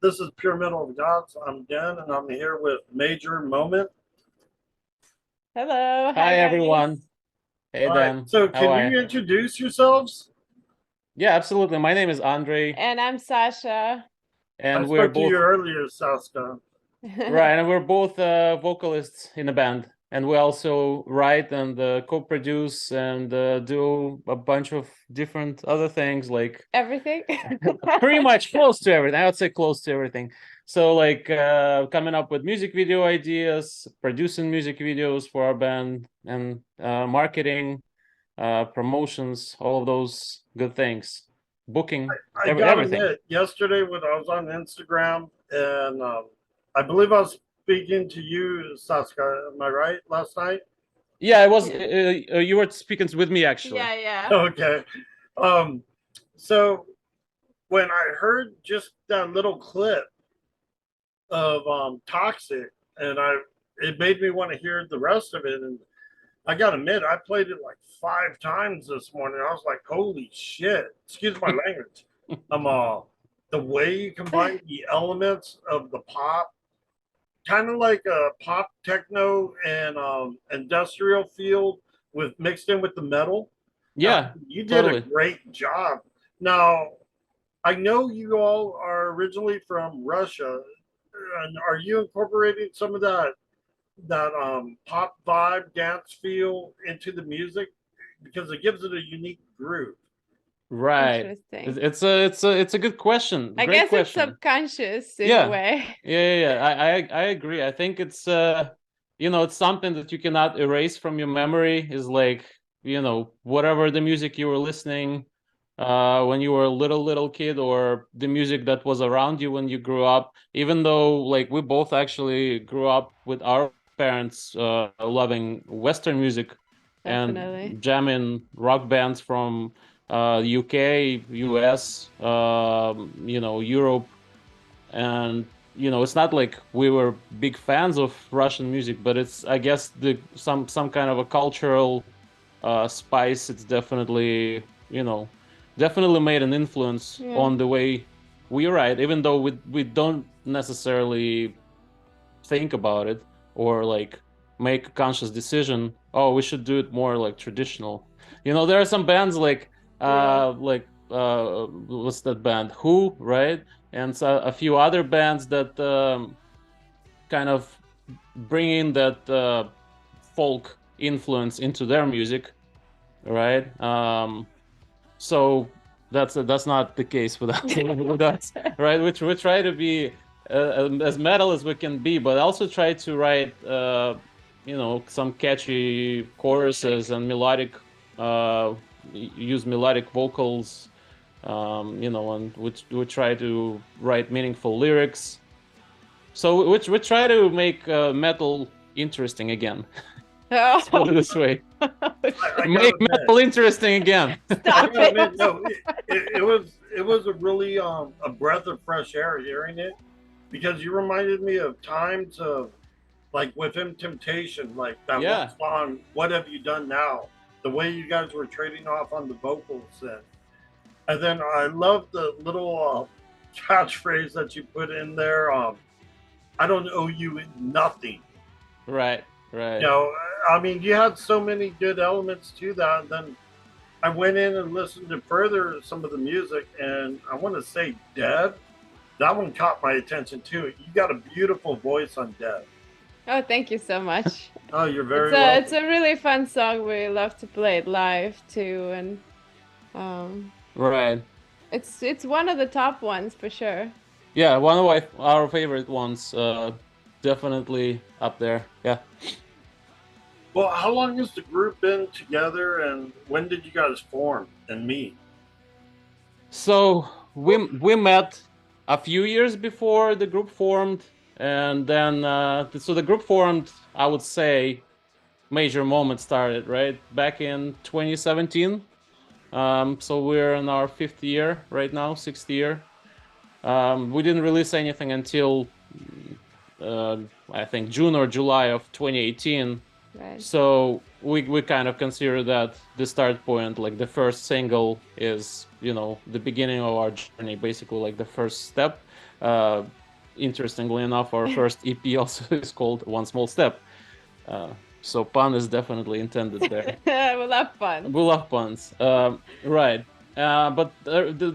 This is Pure Metal of the Gods. I'm Den, and I'm here with Major Moment. Hello. Hi, guys. everyone. Hey, All right, Dan. so How are can you you? introduce yourselves? Yeah, absolutely. My name is Andrey, And I'm Sasha. I and we're spoke to both you earlier, Saska. right, and we're both vocalists in the band, and we also write and co-produce and do a bunch of different other things, like Everything. pretty much close to everything. I would say close to everything. So, like coming up with music video ideas, producing music videos for our band, and marketing, promotions, all of those good things, booking, I gotta everything. admit, yesterday when I was on Instagram, and I believe I was speaking to you, Saska. Am I right? Last night? Yeah, it was. You were speaking with me actually. Yeah. Okay. Um, so when I heard just that little clip of Toxic, and it made me want to hear the rest of it, and I gotta admit, I played it like 5 times this morning. I was like, holy shit. Excuse my language. The way you combine the elements of the pop, kind of like a pop techno and industrial feel with mixed in with the metal. Yeah, You did a totally. great job. Now, I know you all are originally from Russia. And are you incorporating some of that pop vibe dance feel into the music because it gives it a unique groove? Right. Interesting. It's a good question. I Great guess it's question. subconscious in a Yeah. way. Yeah. I agree. I think it's it's something that you cannot erase from your memory. Is like, whatever the music you were listening when you were a little kid, or the music that was around you when you grew up. Even though, like, we both actually grew up with our parents loving Western music Definitely. and jamming rock bands from UK, US, Europe, and it's not like we were big fans of Russian music, but it's, I guess, the some kind of a cultural spice. It's definitely, definitely made an influence Yeah. on the way we write, even though we don't necessarily think about it or like make a conscious decision. Oh, we should do it more like traditional. There are some bands like what's that band? Who, right? And so a few other bands that kind of bring in that folk influence into their music, right? So that's not the case with us, with us, right? We try to be as metal as we can be, but also try to write some catchy choruses and melodic use melodic vocals, and we try to write meaningful lyrics. So we try to make metal interesting again. Let's put it this way. I Make gotta admit, metal interesting again. I Stop gotta admit, it. no, it was a really a breath of fresh air hearing it, because you reminded me of times of, like, within Temptation, like that one Yeah. song, "What Have You Done Now?" The way you guys were trading off on the vocals, and then I love the little catchphrase that you put in there. I don't owe you nothing. Right. I mean, you had so many good elements to that. And then I went in and listened to further some of the music, and I want to say Dead. That one caught my attention too. You got a beautiful voice on Dead. Oh, thank you so much. Oh, you're very It's welcome. a really fun song. We love to play it live too, and Right. it's one of the top ones for sure. Yeah, one of our favorite ones, definitely up there. Yeah. Well, how long has the group been together, and when did you guys form and meet? So we met a few years before the group formed, and then so the group formed, I would say, Major Moment started right back in 2017. So we're in our 5th year right now, 6th year. We didn't release anything until I think June or July of 2018. Right. So we kind of consider that the start point, like the first single, is the beginning of our journey, basically like the first step. Interestingly enough, our first EP also is called One Small Step. So pun is definitely intended there. We love fun. We love puns. Right. But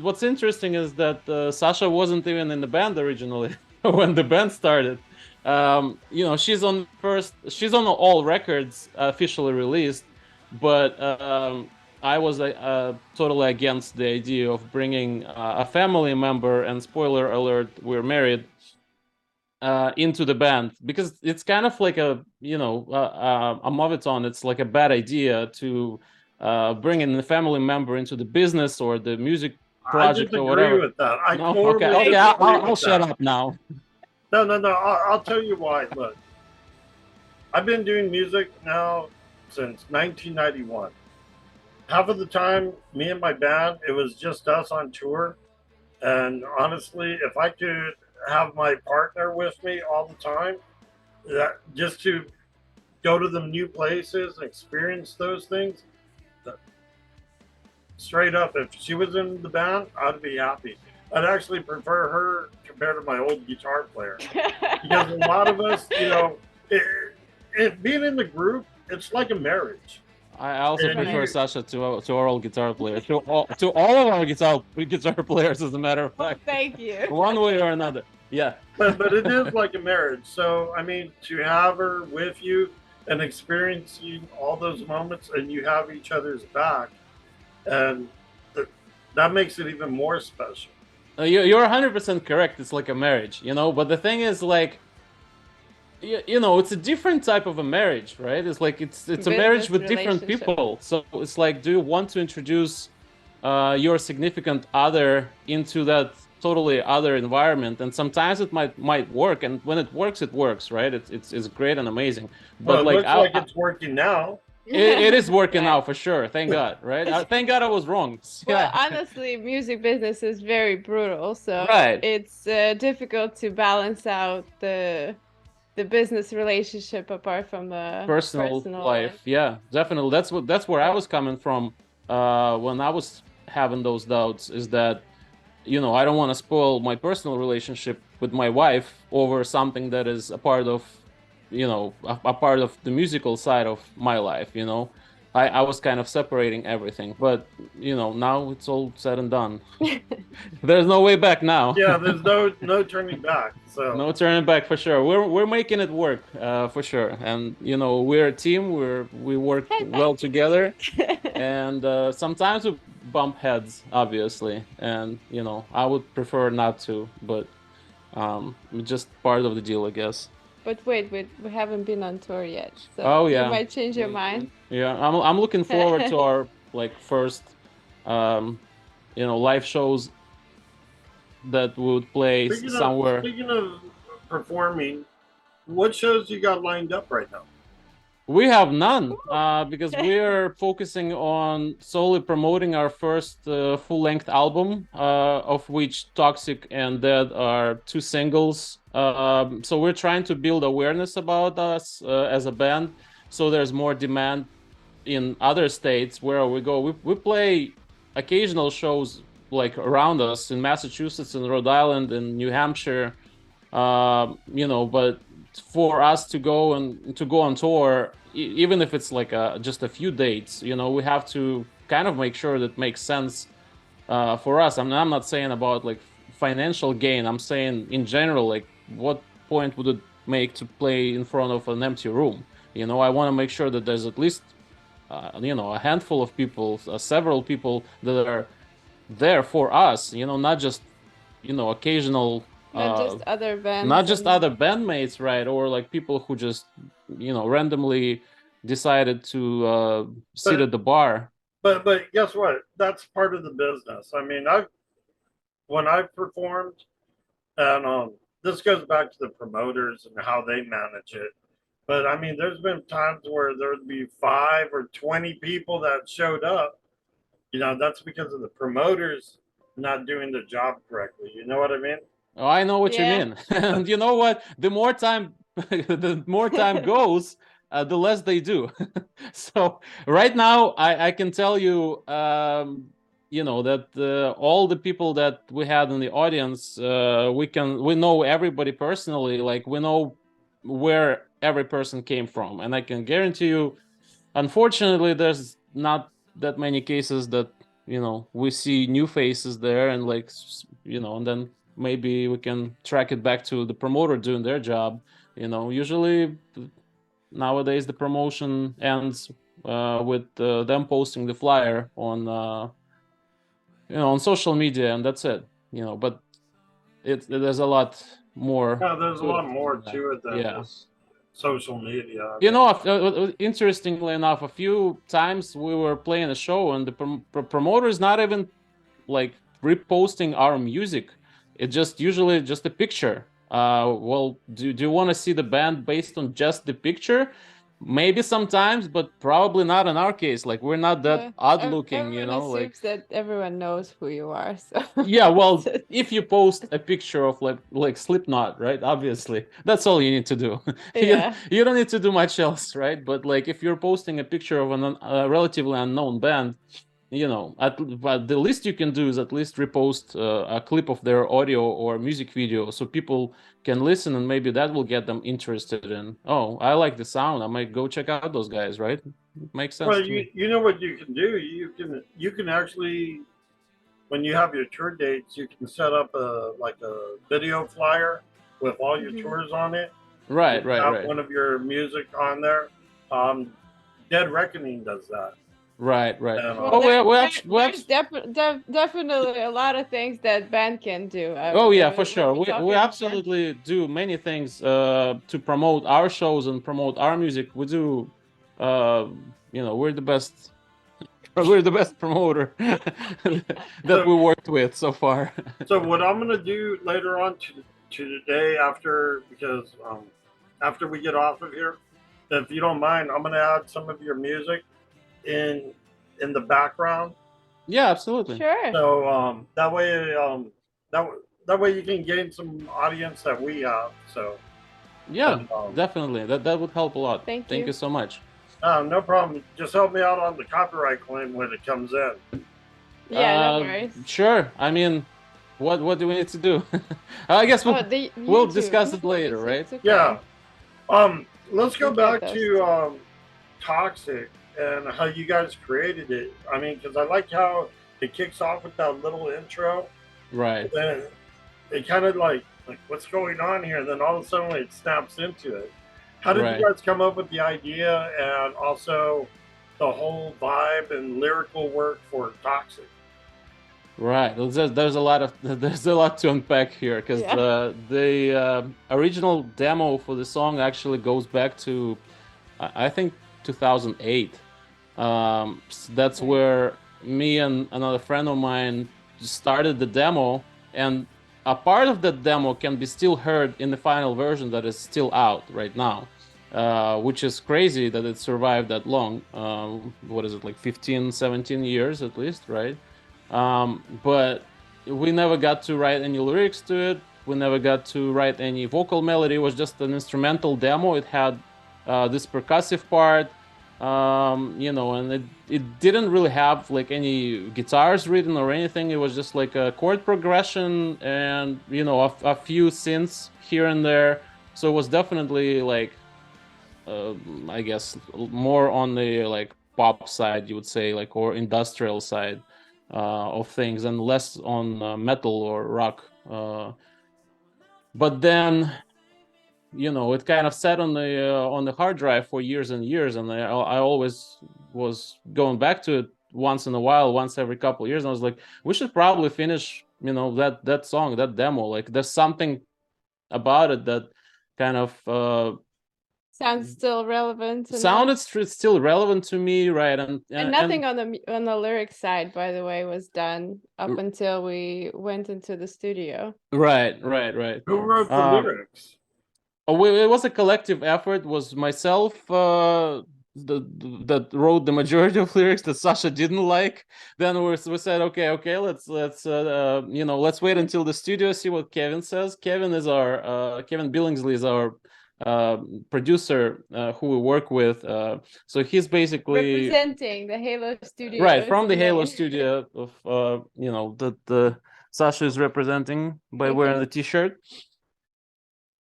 what's interesting is that Ssasha wasn't even in the band originally when the band started. You know, she's on all records officially released, but I was totally against the idea of bringing a family member, and spoiler alert, we're married, into the band, because it's kind of like a moveton. It's like a bad idea to bring in a family member into the business or the music I project or disagree whatever. with that. I No, totally okay, disagree I'll with shut that. up now. No, no, no. I'll tell you why. Look, I've been doing music now since 1991. Half of the time, me and my band, it was just us on tour. And honestly, if I could have my partner with me all the time, that just to go to the new places and experience those things, straight up, if she was in the band, I'd be happy. I'd actually prefer her compared to my old guitar player, because a lot of us, being in the group, it's like a marriage. I also And prefer you, Ssasha to our old guitar player, to all of our guitar players, as a matter of Oh, fact, thank you. one way or another. Yeah. but it is like a marriage. So I mean, to have her with you and experiencing all those moments, and you have each other's back, and th- that makes it even more special. You're 100% correct. It's like a marriage, you know. But the thing is, like, you know, it's a different type of a marriage, right? It's like it's a marriage Business with different relationship. people. So it's like, do you want to introduce your significant other into that totally other environment? And sometimes it might work, and when it works, right? It's great and amazing. Well, But it like, looks like it's working now. it is working Right. out for sure. Thank God, right? Thank God I was wrong. Well, Yeah. honestly, music business is very brutal, so Right. it's difficult to balance out the business relationship apart from the Personal life. one. Yeah, definitely. That's where I was coming from when I was having those doubts, is that, you know, I don't want to spoil my personal relationship with my wife over something that is a part of, you know, a part of the musical side of my life, you know. I was kind of separating everything, but you know, now it's all said and done. There's no way back now. Yeah, there's no turning back. So No turning back for sure. We're making it work, for sure. And you know, we're a team. We work well together, and sometimes we bump heads, obviously. And you know, I would prefer not to, but just part of the deal, I guess. But wait, we haven't been on tour yet, so Oh you yeah, might change your mind. yeah. I'm looking forward to our like first, um, you know, live shows that we would play somewhere. speaking of performing, what shows you got lined up right now? We have none, because we're focusing on solely promoting our first full-length album, of which Toxic and Dead are 2 singles. So we're trying to build awareness about us as a band, so there's more demand in other states where we go. We play occasional shows like around us in Massachusetts, in Rhode Island, in New Hampshire, you know, but for us to go on tour, even if it's like just a few dates, you know, we have to kind of make sure that makes sense for us. I'm not saying about like financial gain. I'm saying in general, like, what point would it make to play in front of an empty room? You know, I want to make sure that there's at least you know, a handful of people, several people that are there for us. You know, not just, you know, occasional. Not just other bands. Not just other bandmates, right? Or like people who just, you know, randomly decided to sit at the bar. But guess what? That's part of the business. I mean, when I've performed, and this goes back to the promoters and how they manage it. But I mean, there's been times where there'd be 5 or 20 people that showed up. You know, that's because of the promoters not doing the job correctly. You know what I mean? Oh, I know what you Yeah. mean. And you know what? The more time goes, the less they do. So right now, I can tell you, you know, that all the people that we had in the audience, we know everybody personally, like we know where every person came from, and I can guarantee you, unfortunately, there's not that many cases that, you know, we see new faces there, and like, you know, and then maybe we can track it back to the promoter doing their job. You know, usually nowadays the promotion ends with them posting the flyer on you know, on social media, and that's it. You know, but there's a lot more. Yeah, there's a to lot it more than that. to it than Yeah. just social media. I You mean, know, interestingly enough, a few times we were playing a show and the promoter is not even like reposting our music. It's just usually just a picture. Well, do you want to see the band based on just the picture? Maybe sometimes, but probably not in our case. Like we're not that odd looking, you Everyone know, like. assumes that everyone knows who you are. So Yeah, well, if you post a picture of like Slipknot, right? Obviously, that's all you need to do. yeah. You don't need to do much else, right? But like if you're posting a picture of a relatively unknown band, you know, but the least you can do is at least repost a clip of their audio or music video so people can listen, and maybe that will get them interested in, oh, I like the sound, I might go check out those guys, right? It makes sense well, to me. you know what you can do. You can actually, when you have your tour dates, you can set up a video flyer with all your Mhm. tours on it. Right, You right, have right. one of your music on there. Dead Reckoning does that. Right, right. And, Well, Oh, we actually, there's definitely a lot of things that band can do. oh yeah, for We're sure. We talking more. absolutely do many things to promote our shows and promote our music. We do, you know, we're the best. We're the best promoter that we so, worked with so far. so what I'm gonna do later on to today after because after we get off of here, if you don't mind, I'm gonna add some of your music in in the background. Yeah, absolutely. Sure. So that that way you can gain some audience that we have. So Yeah, and, definitely. That would help a lot. Thank Thank you. you so much. no problem. Just help me out on the copyright claim when it comes in. Yeah, no worries. Sure. I mean, what do we need to do? I guess Oh, the we'll YouTube. discuss it later, right? It's okay. Yeah. Let's go We get back those to too. Toxic and how you guys created it. I mean, because I like how it kicks off with that little intro. Right. Then it kind of like what's going on here? And then all of a sudden it snaps into it. How did Right. you guys come up with the idea and also the whole vibe and lyrical work for Toxic? Right. There's a lot of there's a lot to unpack here because Yeah. the original demo for the song actually goes back to I think 2008. That's Okay. where me and another friend of mine started the demo, and a part of that demo can be still heard in the final version that is still out right now, which is crazy that it survived that long. What is it, like 15, 17 years at least, right? But we never got to write any lyrics to it. We never got to write any vocal melody. It was just an instrumental demo. It had this percussive part, you know, and it didn't really have like any guitars written or anything. It was just like a chord progression and, you know, a few synths here and there. So it was definitely like, I guess, more on the like pop side, you would say, like, or industrial side of things, and less on metal or rock. But then, you know, it kind of sat on the hard drive for years and years, and I always was going back to it once in a while, once every couple of years. And I was like, we should probably finish, you know, that song, that demo. Like, there's something about it that kind of Sounds still relevant sounded enough. still relevant to me, right? And nothing on the lyric side, by the way, was done up until we went into the studio. Right. Who wrote the lyrics? Oh, it was a collective effort. It was myself that wrote the majority of lyrics that Ssasha didn't like. Then we said, okay, let's you know, let's wait until the studio, see what Kevin says. Kevin Billingsley is our producer who we work with. So he's basically representing the Halo studio. right from the in Halo Maine. studio of the Ssasha is representing by wearing the T-shirt.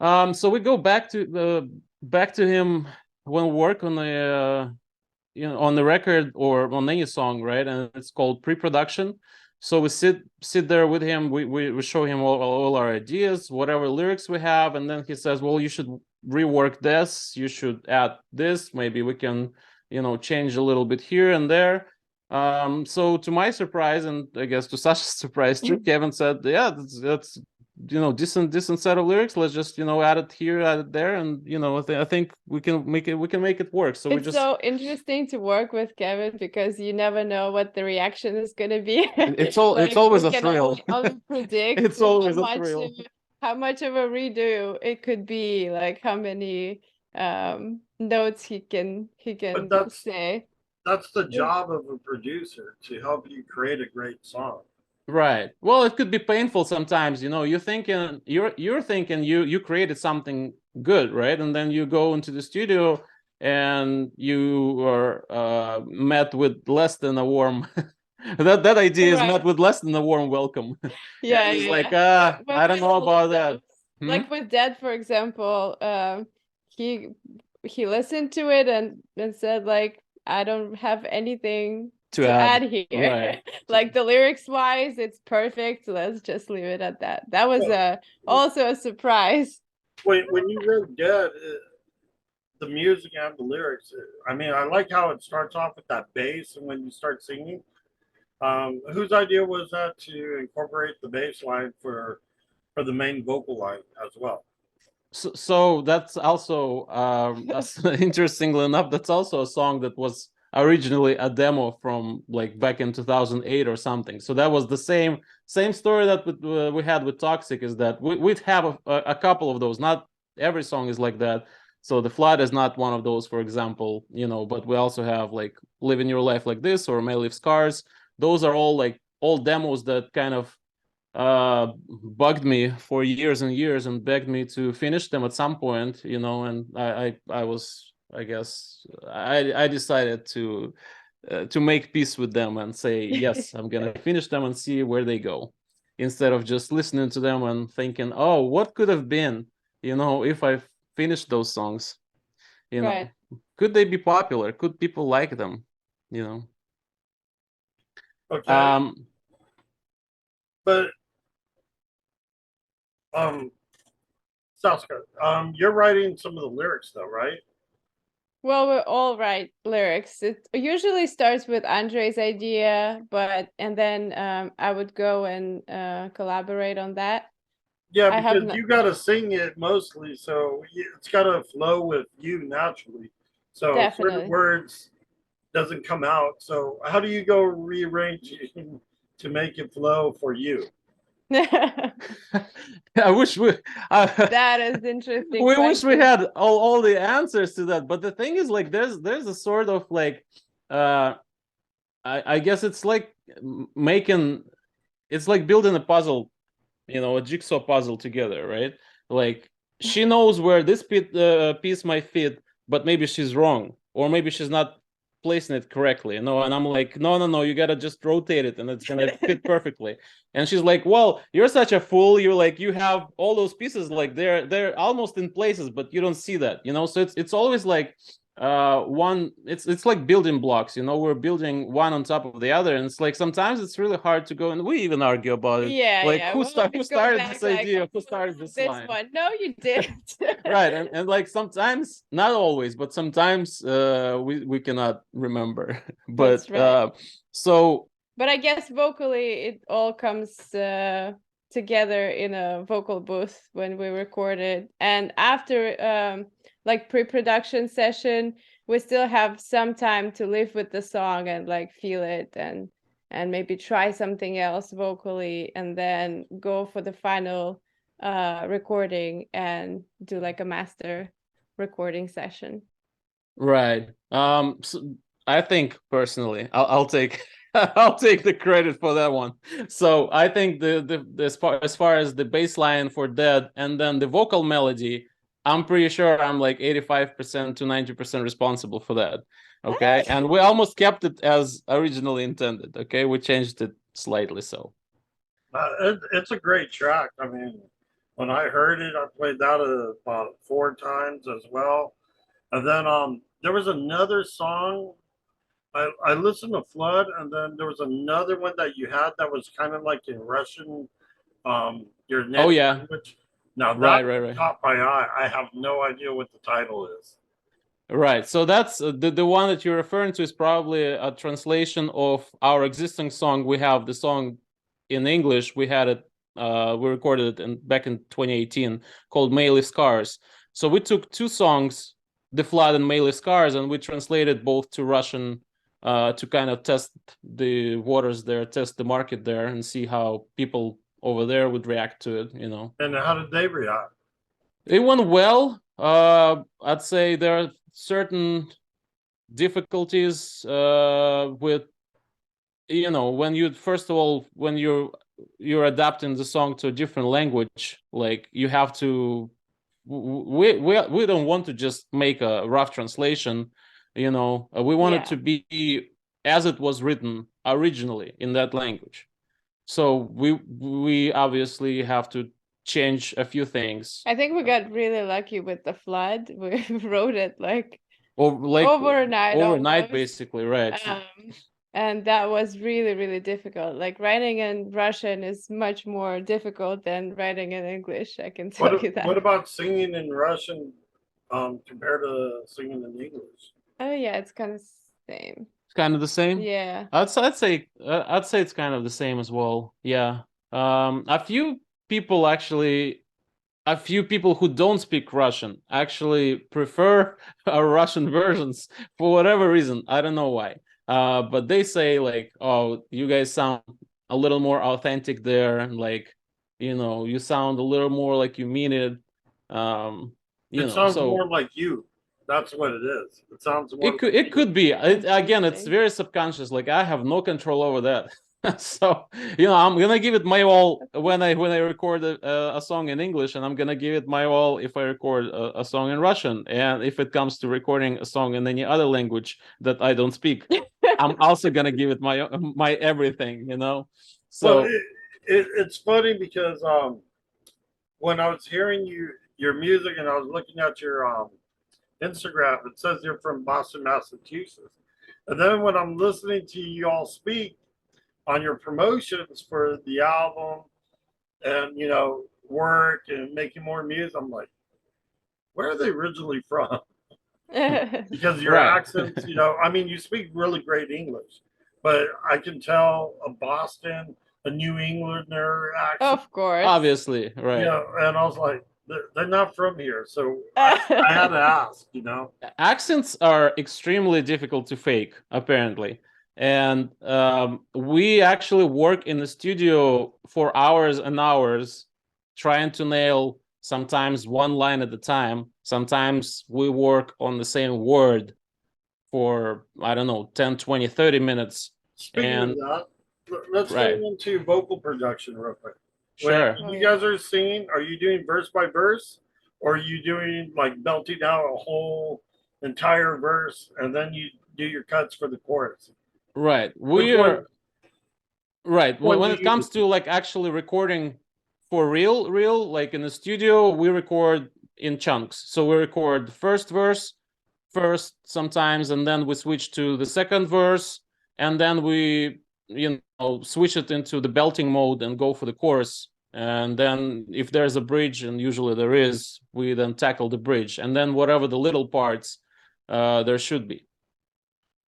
So we go back to him when we work on the on the record or on any song, right? And it's called pre-production. So we sit there with him. We show him all our ideas, whatever lyrics we have, and then he says, "Well, you should rework this. You should add this. Maybe we can, change a little bit here and there." So to my surprise, and I guess to Sasha's surprise too, Kevin said, "Yeah, that's decent set of lyrics. Let's just add it here, add it there, and I think we can make it work." So it's so interesting to work with Kevin because you never know what the reaction is going to be. It's always a thrill. Only predict it's always a thrill. How much of a redo it could be, like how many notes he can say. That's the job of a producer, to help you create a great song. Right. Well, it could be painful sometimes. You're thinking you created something good, right? And then you go into the studio and you are met with less than a warm that idea is met with less than a warm welcome. Yeah, it's like I don't know about that. Like with Dead, for example, he listened to it and said, like, I don't have anything to add here. Right. Like the lyrics wise, it's perfect. Let's just leave it at that. That was also a surprise. When you wrote Dead, the music and the lyrics, I mean, I like how it starts off with that bass, and when you start singing, whose idea was that to incorporate the bass line for the main vocal line as well? So that's also interestingly enough, that's also a song that was originally a demo from like back in 2008 or something. So that was the same story that we had with Toxic, is that we'd have a couple of those. Not every song is like that. So The Flood is not one of those, for example, but we also have like Living Your Life Like This or May Leave Scars. Those are all like old demos that kind of bugged me for years and years and begged me to finish them at some point, and I was, I guess, I decided to make peace with them and say, yes, I'm gonna finish them and see where they go, instead of just listening to them and thinking, oh, what could have been, if I finished those songs, Right. Could they be popular? Could people like them? Okay. But Ssasha, you're writing some of the lyrics though, right? Well, we all write lyrics. It usually starts with Andrey's idea, and then I would go and collaborate on that. Yeah, because you got to sing it mostly, so it's got to flow with you naturally. So certain words doesn't come out. So how do you go rearranging to make it flow for you? I wish that is interesting. We wish we had all the answers to that, but the thing is, like, there's a sort of like I guess it's like it's like building a puzzle, a jigsaw puzzle together, right? Like, she knows where this piece might fit, but maybe she's wrong, or maybe she's not placing it correctly, and I'm like, no, you gotta just rotate it and it's gonna fit perfectly. And she's like, well, you're such a fool, you have all those pieces, like they're almost in places, but you don't see that, so it's always like it's like building blocks, we're building one on top of the other, and it's like sometimes it's really hard to go, and we even argue about it, who started this idea, who started this line. One. No, you didn't. Right. And like sometimes, not always, but sometimes we cannot remember. But right. So but I guess vocally it all comes together in a vocal booth when we record it, and after like pre-production session, we still have some time to live with the song and like feel it and maybe try something else vocally, and then go for the final recording and do like a master recording session. Right. So I think personally, I'll take I'll take the credit for that one. So I think the as far as the bass line for Dead and then the vocal melody, I'm pretty sure I'm like 85% to 90% responsible for that. Okay. And we almost kept it as originally intended. Okay. We changed it slightly so. It's a great track. I mean, when I heard it, I played that about 4 times as well. And then there was another song. I listened to Flood, and then there was another one that you had that was kind of like in Russian, your Oh native yeah. language. Now Right, that right, right. caught my eye. I have no idea what the title is. Right. So that's the one that you're referring to is probably a translation of our existing song. We have the song in English. We had it we recorded it back in 2018 called Melee Scars. So we took two songs, The Flood and Melee Scars, and we translated both to Russian to kind of test the waters there, test the market there, and see how people over there would react to it, you know. And how did they react? It went well. I'd say there are certain difficulties with, you know, when you first of all when you're adapting the song to a different language, like you have to we don't want to just make a rough translation, you know. We want it to be as it was written originally in that language. So we obviously have to change a few things. I think we got really lucky with the Flood. We wrote it like Like overnight almost. basically, right? And that was really, really difficult. Like writing in Russian is much more difficult than writing in English, I can tell you that. What about singing in Russian compared to singing in English? Oh yeah, it's kind of same. It's kind of the same. Yeah. I'd say it's kind of the same as well. Yeah. A few people who don't speak Russian actually prefer our Russian versions for whatever reason. I don't know why. But they say like, oh, you guys sound a little more authentic there, and like, you know, you sound a little more like you mean it. You It know, sounds so more like you. That's what it is. It sounds more. it could be. Again, it's Interesting. very subconscious. Like I have no control over that. So, you know, I'm gonna give it my all when I record a song in English, and I'm gonna give it my all if I record a song in Russian. And if it comes to recording a song in any other language that I don't speak, I'm also gonna give it my everything, you know. Well, So it's funny because when I was hearing your music and I was looking at your Instagram, it says you're from Boston, Massachusetts. And then when I'm listening to you all speak on your promotions for the album and, you know, work and making more music, I'm like, where are they originally from? Because your right. accents, you know, I mean, you speak really great English, but I can tell a Boston, a New Englander accent, Of course. Obviously, right. you know, and I was like, they're not from here. So I had to ask, you know. Accents are extremely difficult to fake, apparently. And we actually work in the studio for hours and hours trying to nail sometimes one line at a time. Sometimes we work on the same word for, I don't know, 10, 20, 30 minutes. Speaking of that, let's Right. go into vocal production real quick. Sure. When you guys are singing, are you doing verse by verse, or are you doing like belting out a whole entire verse and then you do your cuts for the chorus? Right. Which one? Right. When When do it you- comes to like actually recording for real, like in the studio, we record in chunks. So we record the first verse first sometimes, and then we switch to the second verse, and then we, you know, switch it into the belting mode and go for the chorus. And then if there's a bridge, and usually there is, we then tackle the bridge, and then whatever the little parts there should be.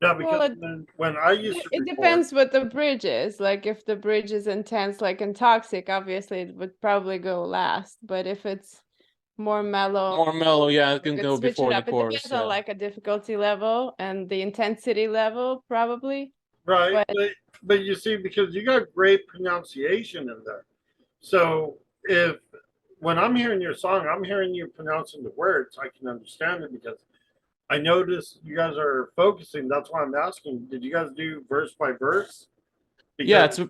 Yeah, because when I used to It record, depends what the bridge is. Like if the bridge is intense, like in Toxic, obviously it would probably go last. But if it's more mellow, Yeah, it you can could go switch before it the up. It chorus. depends on like a difficulty level and the intensity level, probably. right? But you see, because you got great pronunciation in there. So if when I'm hearing your song, I'm hearing you pronouncing the words, I can understand it because I noticed you guys are focusing. That's why I'm asking. Did you guys do verse by verse? Yeah, Because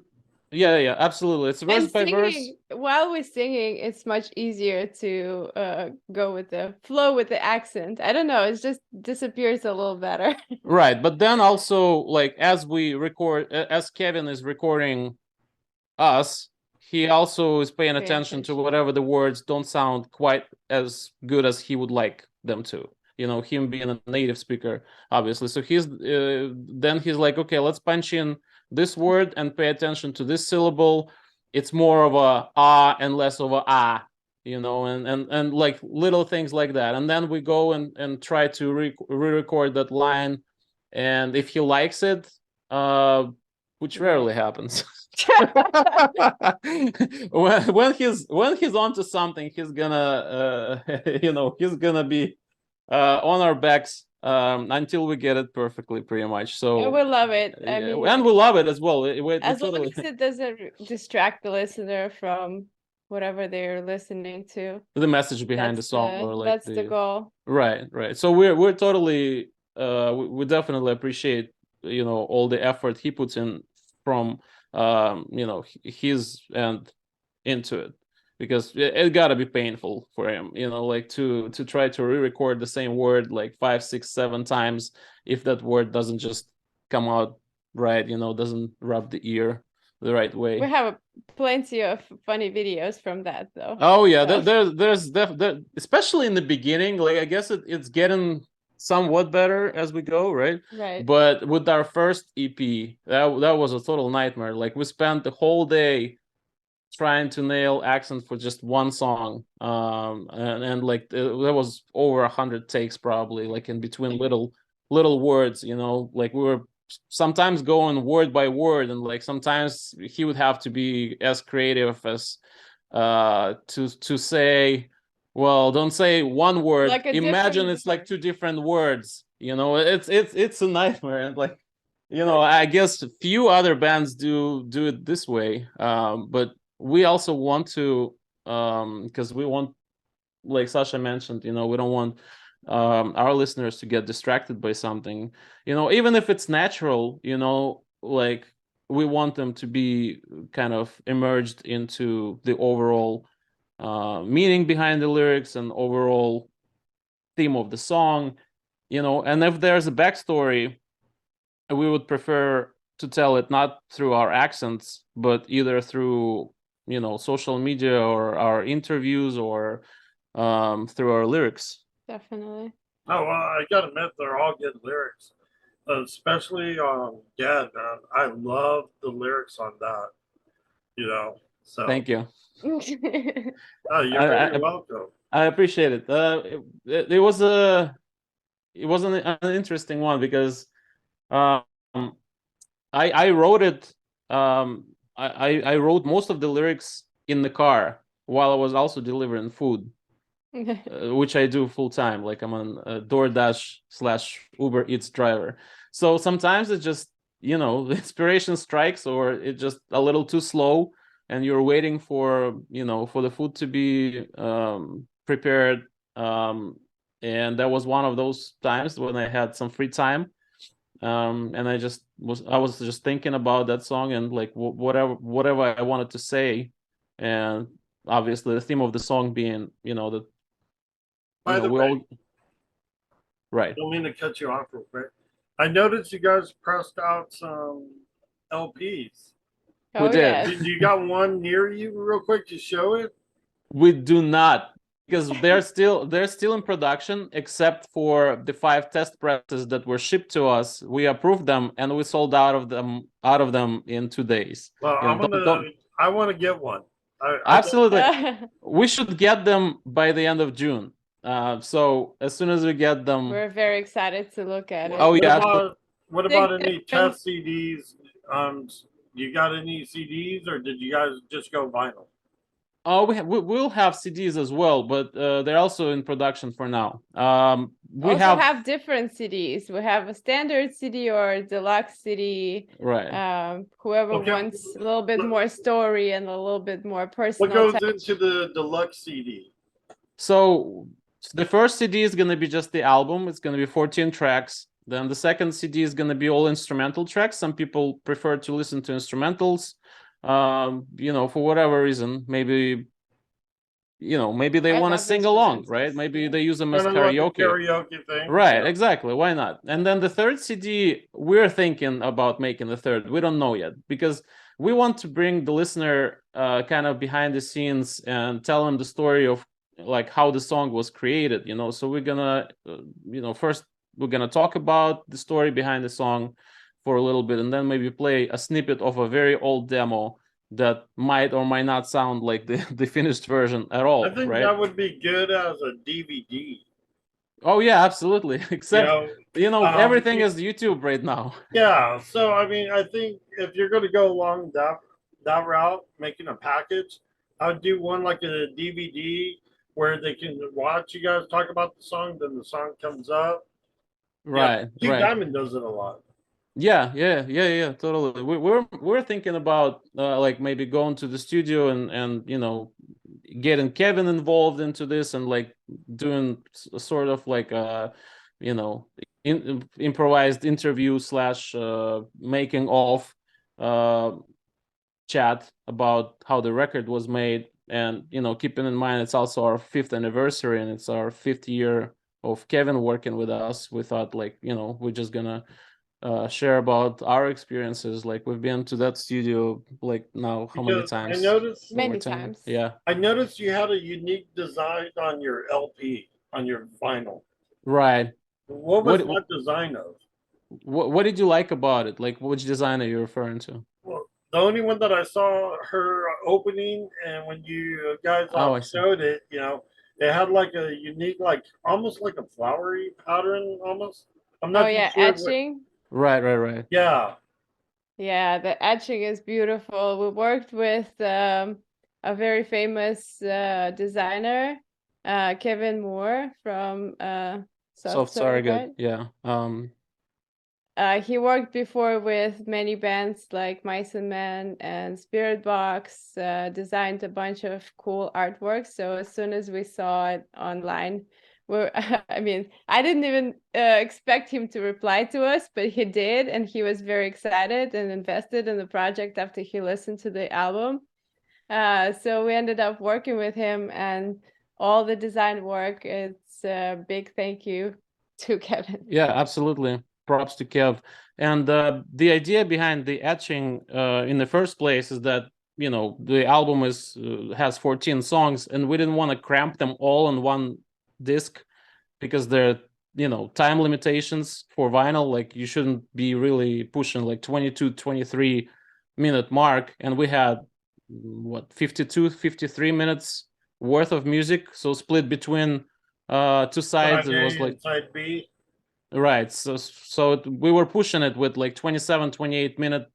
Yeah, absolutely. It's verse And by verse. singing, while we're singing, it's much easier to go with the flow with the accent. I don't know, it just disappears a little better. Right, but then also like as we record, as Kevin is recording us, he also is paying Pay attention to attention. whatever the words don't sound quite as good as he would like them to. You know, him being a native speaker, obviously. So he's then he's like, okay, let's punch in this word and pay attention to this syllable. It's more of a ah and less of a ah, you know, and like little things like that. And then we go and try to re-record that line, and if he likes it, which rarely happens. when he's onto something, he's gonna you know, he's gonna be on our backs until we get it perfectly, pretty much. So And we love it. I yeah, mean, and we love it as well. We as long totally as it doesn't distract the listener from whatever they're listening to, the message behind the song, or like that's the goal. right. So we're totally we definitely appreciate, you know, all the effort he puts in from you know, his end into it, because it gotta be painful for him, you know, like to try to re-record the same word like 5, 6, 7 times if that word doesn't just come out right, you know, doesn't rub the ear the right way. We have plenty of funny videos from that, though. Oh yeah, So. there's especially in the beginning. Like I guess it's getting somewhat better as we go, right? Right. But with our first EP, that was a total nightmare. Like we spent the whole day trying to nail accent for just one song, and like there was over 100 takes probably, like in between little words, you know, like we were sometimes going word by word, and like sometimes he would have to be as creative as to say, well, don't say one word, Like a imagine different it's like word. 2 different words, you know. It's a nightmare, and like, you know, I guess a few other bands do it this way, but we also want to, because we want, like Ssasha mentioned, you know, we don't want our listeners to get distracted by something, you know, even if it's natural, you know, like we want them to be kind of immersed into the overall meaning behind the lyrics and overall theme of the song, you know. And if there's a backstory, we would prefer to tell it not through our accents, but either through, you know, social media or our interviews, or through our lyrics. Definitely. Oh, well, I gotta admit, they're all good lyrics, especially "Dead," man. I love the lyrics on that. You know, so Thank you. oh, you're I, very welcome. I appreciate it. It was an interesting one, because um, I wrote it. I wrote most of the lyrics in the car while I was also delivering food, which I do full time. Like I'm a DoorDash/Uber Eats driver. So sometimes it just, you know, the inspiration strikes, or it just a little too slow, and you're waiting for, you know, for the food to be prepared. And that was one of those times when I had some free time. And I was just thinking about that song, and like whatever I wanted to say, and obviously the theme of the song being, you know, that, you By know, the we way, all right. don't mean to cut you off real quick. I noticed you guys pressed out some LPs. We Oh, did. yes. You got one near you, real quick, to show it? We do not, because they're still in production, except for the 5 test presses that were shipped to us. We approved them, and we sold out of them in 2 days. Well, You know, I want to get one. absolutely. We should get them by the end of June. So as soon as we get them, We're very excited to look at oh it. yeah, what Big about any difference. test CDs? You got any CDs, or did you guys just go vinyl? oh, we'll have CDs as well, but they're also in production for now. We Also have different CDs. We have a standard CD or a deluxe CD. right. Whoever Okay. wants a little bit more story and a little bit more What personal goes touch. into the deluxe CD? So the first CD is gonna be just the album. It's gonna be 14 tracks. Then the second CD is gonna be all instrumental tracks. Some people prefer to listen to instrumentals. you know, for whatever reason, maybe, you know, maybe they I want to love sing along, instruments. right? Maybe Yeah. they use them as Kind of like a karaoke. karaoke thing. Right, Yeah. exactly. Why not? And then the third CD, we're thinking about making the third. We don't know yet because we want to bring the listener kind of behind the scenes and tell them the story of like how the song was created, you know. So we're gonna, you know, first we're gonna talk about the story behind the song for a little bit, and then maybe play a snippet of a very old demo that might or might not sound like the finished version at I all, think right? that would be good as a DVD. Oh yeah, absolutely. You Except, know, you know, everything you, is YouTube right now. yeah. So I mean, I think if you're going to go along that route, making a package, I'd do one like a DVD where they can watch you guys talk about the song. Then the song comes up. Yeah, Right, King right. Diamond does it a lot. Yeah, totally. We're thinking about like maybe going to the studio and you know, getting Kevin involved into this and like doing sort of like you know, improvised interview slash making of uh chat about how the record was made. And you know, keeping in mind it's also our 5th anniversary and it's our 5th year of Kevin working with us, we thought like, you know, we're just gonna share about our experiences. Like we've been to that studio like now how many Because times? Over Many 10. times. Yeah. I noticed you had a unique design on your LP, on your vinyl. Right. What was What that design of? what did you like about it? Like which design are you referring to? Well, the only one that I saw her opening, and when you guys Oh, I see. showed it, it had like a unique, like almost like a flowery pattern, almost. I'm Oh not too yeah, sure what. etching. Right. Yeah, Yeah, the etching is beautiful. We worked with a very famous designer, Kevin Moore from Soft Soft Surrogate. Surrogate. Yeah. He worked before with many bands like Mice and Men and Spirit Box, designed a bunch of cool artwork. So as soon as we saw it online, I mean, I didn't even expect him to reply to us, but he did. And he was very excited and invested in the project after he listened to the album. So we ended up working with him and all the design work. It's a big thank you to Kevin. Yeah, absolutely. Props to Kev. And the idea behind the etching in the first place is that, you know, the album is has 14 songs and we didn't want to cramp them all on one disc because there are, you know, time limitations for vinyl. Like you shouldn't be really pushing like 22, 23-minute mark. And we had what, 52, 53 minutes worth of music. So split between two sides, side it was A like, and side B. right. So we were pushing it with like 27, 28-minute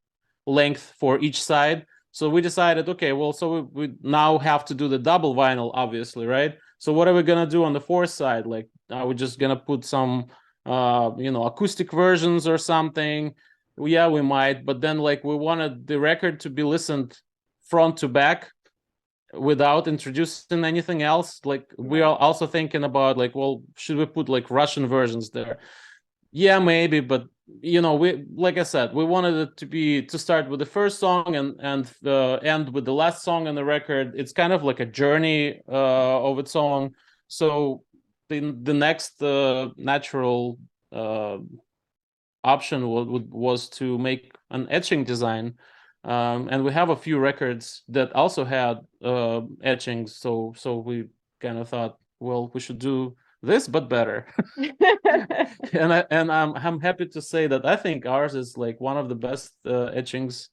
length for each side. So we decided, okay, well, so we now have to do the double vinyl, obviously, right? So what are we gonna do on the fourth side? Like, are we just gonna put some, you know, acoustic versions or something? Yeah, we might. But then, like, we wanted the record to be listened front to back without introducing anything else. Like, we are also thinking about, like, well, should we put like Russian versions there? Yeah, maybe, but you know, we, like I said, we wanted it to start with the first song and end with the last song on the record. It's kind of like a journey of its own. So the next natural option was to make an etching design. And we have a few records that also had etchings. So we kind of thought, well, we should do this but better. And I'm happy to say that I think ours is like one of the best etchings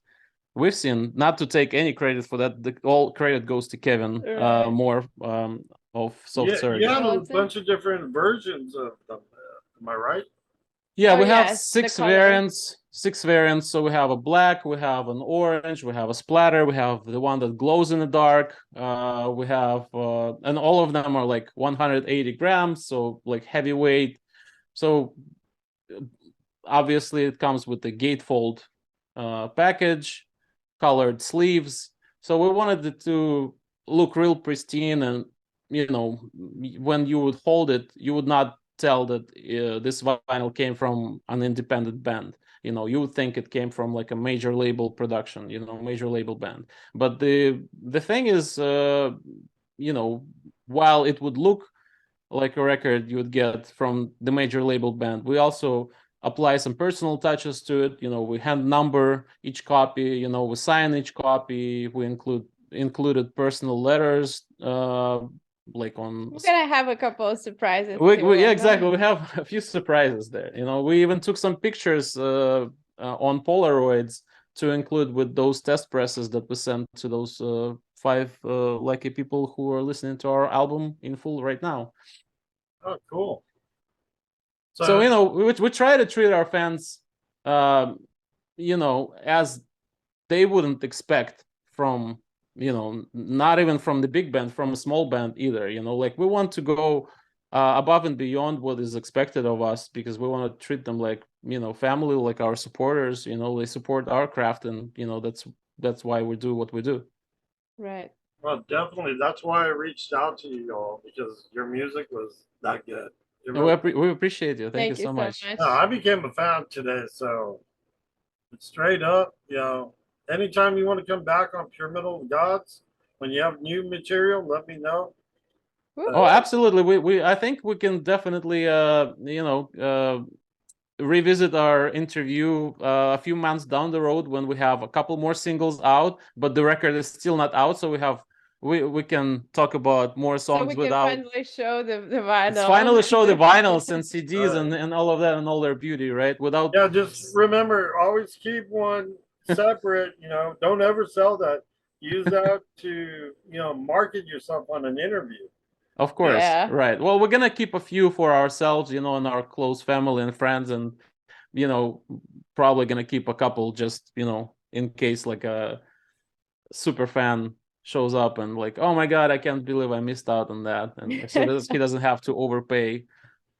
we've seen. Not to take any credit for that, all credit goes to Kevin Right. more of Soft Yeah, you Surrogate. had a Well, bunch of different versions of them. Am I right? Yeah, oh we have yes, the six color. variants. Six variants. So we have a black, we have an orange, we have a splatter, we have the one that glows in the dark. We have and all of them are like 180 grams, so like heavyweight. So obviously it comes with the gatefold package, colored sleeves. So we wanted it to look real pristine, and you know, when you would hold it, you would not tell that this vinyl came from an independent band. You would think it came from like a major label production, major label band. But the thing is, while it would look like a record you would get from the major label band, we also apply some personal touches to it. We hand number each copy, we sign each copy, we included personal letters, like on. We're gonna have a couple of surprises. Yeah, exactly. We have a few surprises there. We even took some pictures on Polaroids to include with those test presses that we sent to those 5 lucky people who are listening to our album in full right now. Oh, cool. So we try to treat our fans, as they wouldn't expect from, not even from the big band, from a small band either. Like we want to go above and beyond what is expected of us, because we want to treat them like, family, like our supporters. They support our craft, and that's why we do what we do. Right. Well, definitely. That's why I reached out to you all, because your music was that good. We appreciate you. Thank you so much. No, I became a fan today, so straight up, anytime you want to come back on Pure Metal Gods, when you have new material, let me know. Oh, absolutely. I think we can definitely revisit our interview a few months down the road when we have a couple more singles out, but the record is still not out, so we can talk about more songs. So we can finally show the vinyl. Finally show the vinyls and CDs and all of that and all their beauty, right? Just remember, always keep one separate. Don't ever sell that. Use that to market yourself on an interview. Of course, right. Well, we're gonna keep a few for ourselves, and our close family and friends, and probably gonna keep a couple just in case like a super fan shows up and like, oh my god, I can't believe I missed out on that, and so he doesn't have to overpay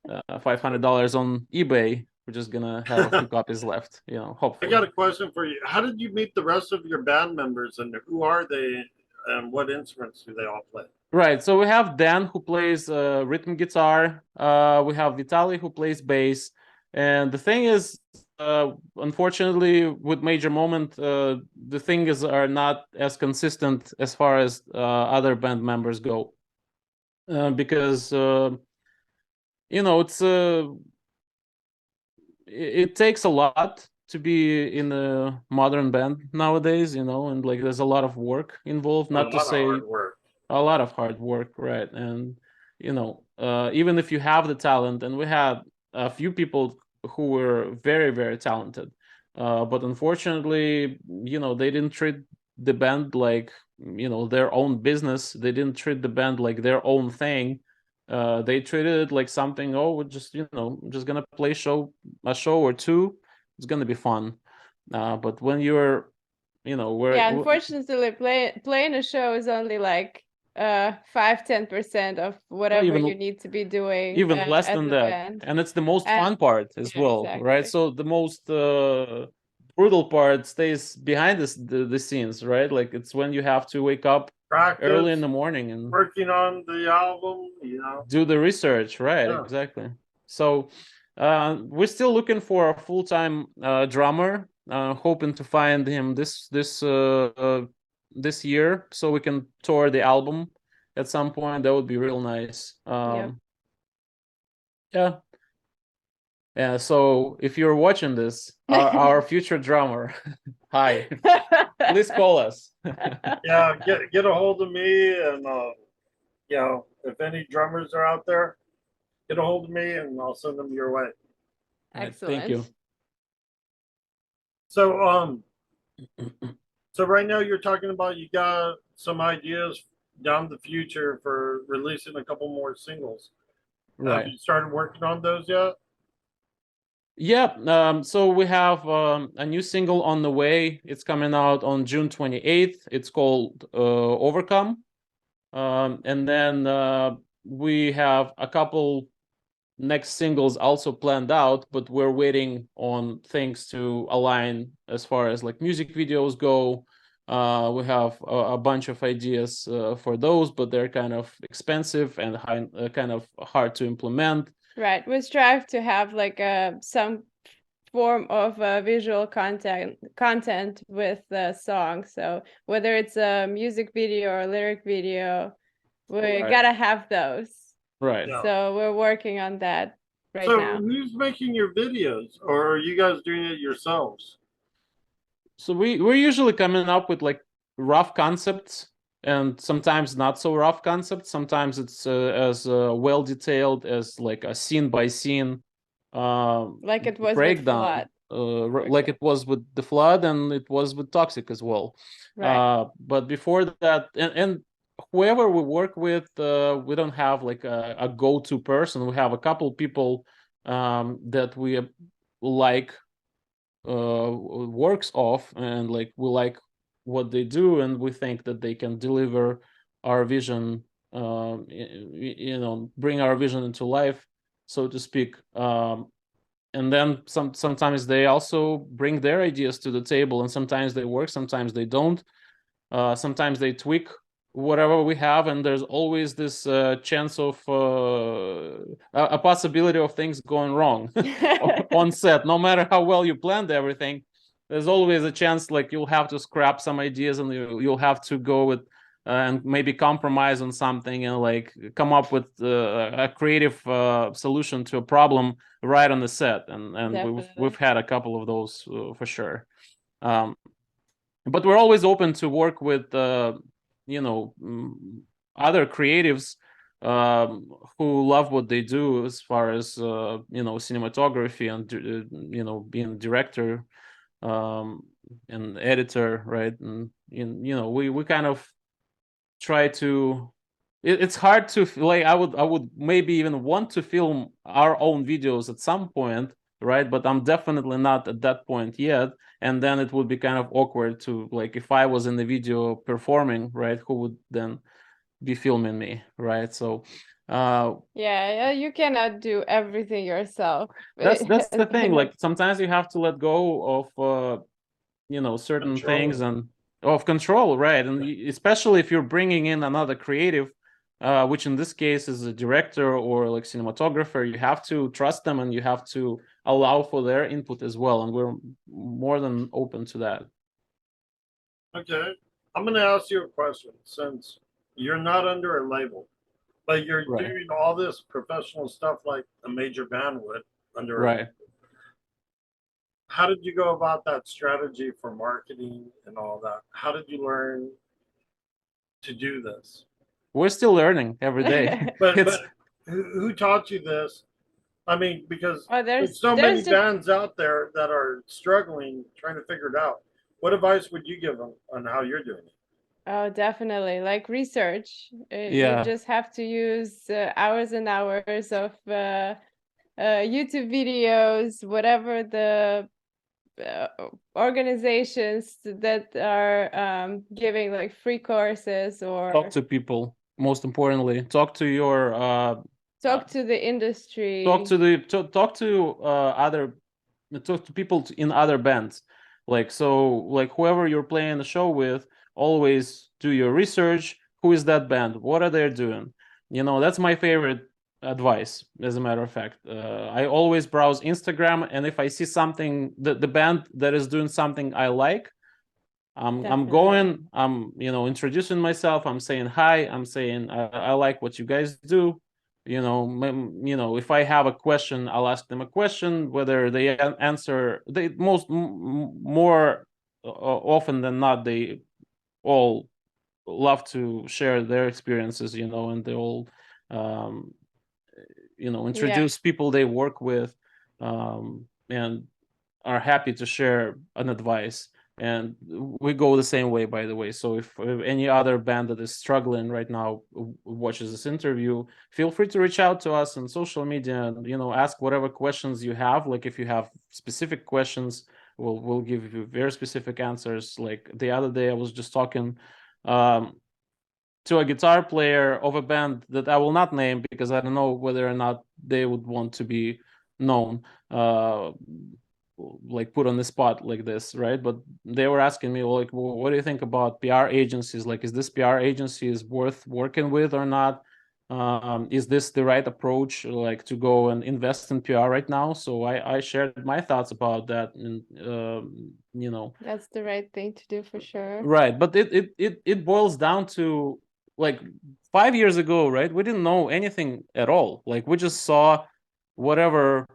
$500 on eBay. We're just gonna have a few copies left, hopefully. I got a question for you. How did you meet the rest of your band members, and who are they, and what instruments do they all play? Right, so we have Dan, who plays rhythm guitar. We have Vitaly, who plays bass. And the thing is, unfortunately, with Major Moment, the things are not as consistent as far as other band members go, because it takes a lot to be in a modern band nowadays, and like there's a lot of work involved. Not to say a lot of hard work, right? And even if you have the talent, and we had a few people who were very, very talented, but unfortunately, they didn't treat the band like their own business. They didn't treat the band like their own thing. They treated it like something. We're just just gonna play a show or two. It's gonna be fun. But when you're unfortunately, playing a show is only like 5-10% of whatever you need to be doing, even less than that band. And it's the most fun part as well. Exactly. Right, so the most brutal part stays behind the scenes, right? Like it's when you have to wake up early in the morning and working on the album, do the research, right? Exactly. So we're still looking for a full-time drummer, hoping to find him this year, so we can tour the album at some point. That would be real nice. Yeah. So if you're watching this, our future drummer, hi, please call us. Yeah, get a hold of me, and if any drummers are out there, get a hold of me, and I'll send them your way. Excellent. Thank you. So right now you're talking about you got some ideas down the future for releasing a couple more singles. Right. Have you started working on those yet? Yeah. So we have a new single on the way. It's coming out on June 28th. It's called Overcome. And then we have a couple next singles also planned out, but we're waiting on things to align as far as like music videos go. We have a bunch of ideas for those, but they're kind of expensive and kind of hard to implement. Right. We strive to have like some form of visual content with the song. So whether it's a music video or a lyric video, we gotta have those. Right. Yeah. So we're working on that right So now. who's making your videos, or are you guys doing it yourselves? So we're usually coming up with like rough concepts, and sometimes not so rough concepts. Sometimes it's as well detailed as like a scene by scene Like it was with breakdown, Flood. like it was with the Flood, and it was with Toxic as well. Right. But before that, and whoever we work with, we don't have like a go-to person. We have a couple people that we like works off, and like we like what they do, and we think that they can deliver our vision, you know, bring our vision into life, so to speak. And then sometimes they also bring their ideas to the table, and sometimes they work, sometimes they don't. Sometimes they tweak whatever we have, and there's always this chance of a possibility of things going wrong on set. No matter how well you planned everything, there's always a chance like you'll have to scrap some ideas, and you'll have to go with and maybe compromise on something, and like come up with a creative solution to a problem right on the set. And we've had a couple of those for sure. But we're always open to work with you know, other creatives who love what they do, as far as you know, cinematography and you know, being director and editor, right? And you know, we kind of try to, it's hard to like, I would maybe even want to film our own videos at some point, right? But I'm definitely not at that point yet. And then it would be kind of awkward to, like, if I was in the video performing, right, who would then be filming me, right? So yeah, you cannot do everything yourself. that's the thing. Like, sometimes you have to let go of you know, certain things and of control, right? And especially if you're bringing in another creative, which in this case is a director or like cinematographer, you have to trust them, and you have to allow for their input as well, and we're more than open to that. Okay, I'm going to ask you a question. Since you're not under a label, but you're doing all this professional stuff like a major band would under a label, how did you go about that strategy for marketing and all that? How did you learn to do this? We're still learning every day. but who taught you this? I mean, because there's so many bands out there that are struggling trying to figure it out. What advice would you give them on how you're doing it? Oh, definitely. Like research. Yeah. You just have to use hours and hours of YouTube videos, whatever the organizations that are giving like free courses, or talk to people. Most importantly, talk to your talk to the industry, talk to other, talk to people in other bands. Like, so like whoever you're playing the show with, always do your research. Who is that band? What are they doing? You know, that's my favorite advice, as a matter of fact. I always browse Instagram, and if I see something, the band that is doing something I like, I'm going, I'm, you know, introducing myself, I'm saying hi, I'm saying I like what you guys do. You know, if I have a question, I'll ask them a question. Whether they answer, they more often than not, they all love to share their experiences, you know, and they all you know, introduce people they work with, and are happy to share an advice. And we go the same way, by the way. So if any other band that is struggling right now watches this interview, feel free to reach out to us on social media and, you know, ask whatever questions you have. Like, if you have specific questions, we'll give you very specific answers. Like the other day, I was just talking to a guitar player of a band that I will not name, because I don't know whether or not they would want to be known, like put on the spot like this, right? But they were asking me, well, like, well, what do you think about PR agencies? Like, is this PR agency is worth working with or not? Is this the right approach, like to go and invest in PR right now? So I shared my thoughts about that, and you know, That's the right thing to do for sure. right. But it boils down to, like, 5 years ago, right? We didn't know anything at all. Like, we just saw whatever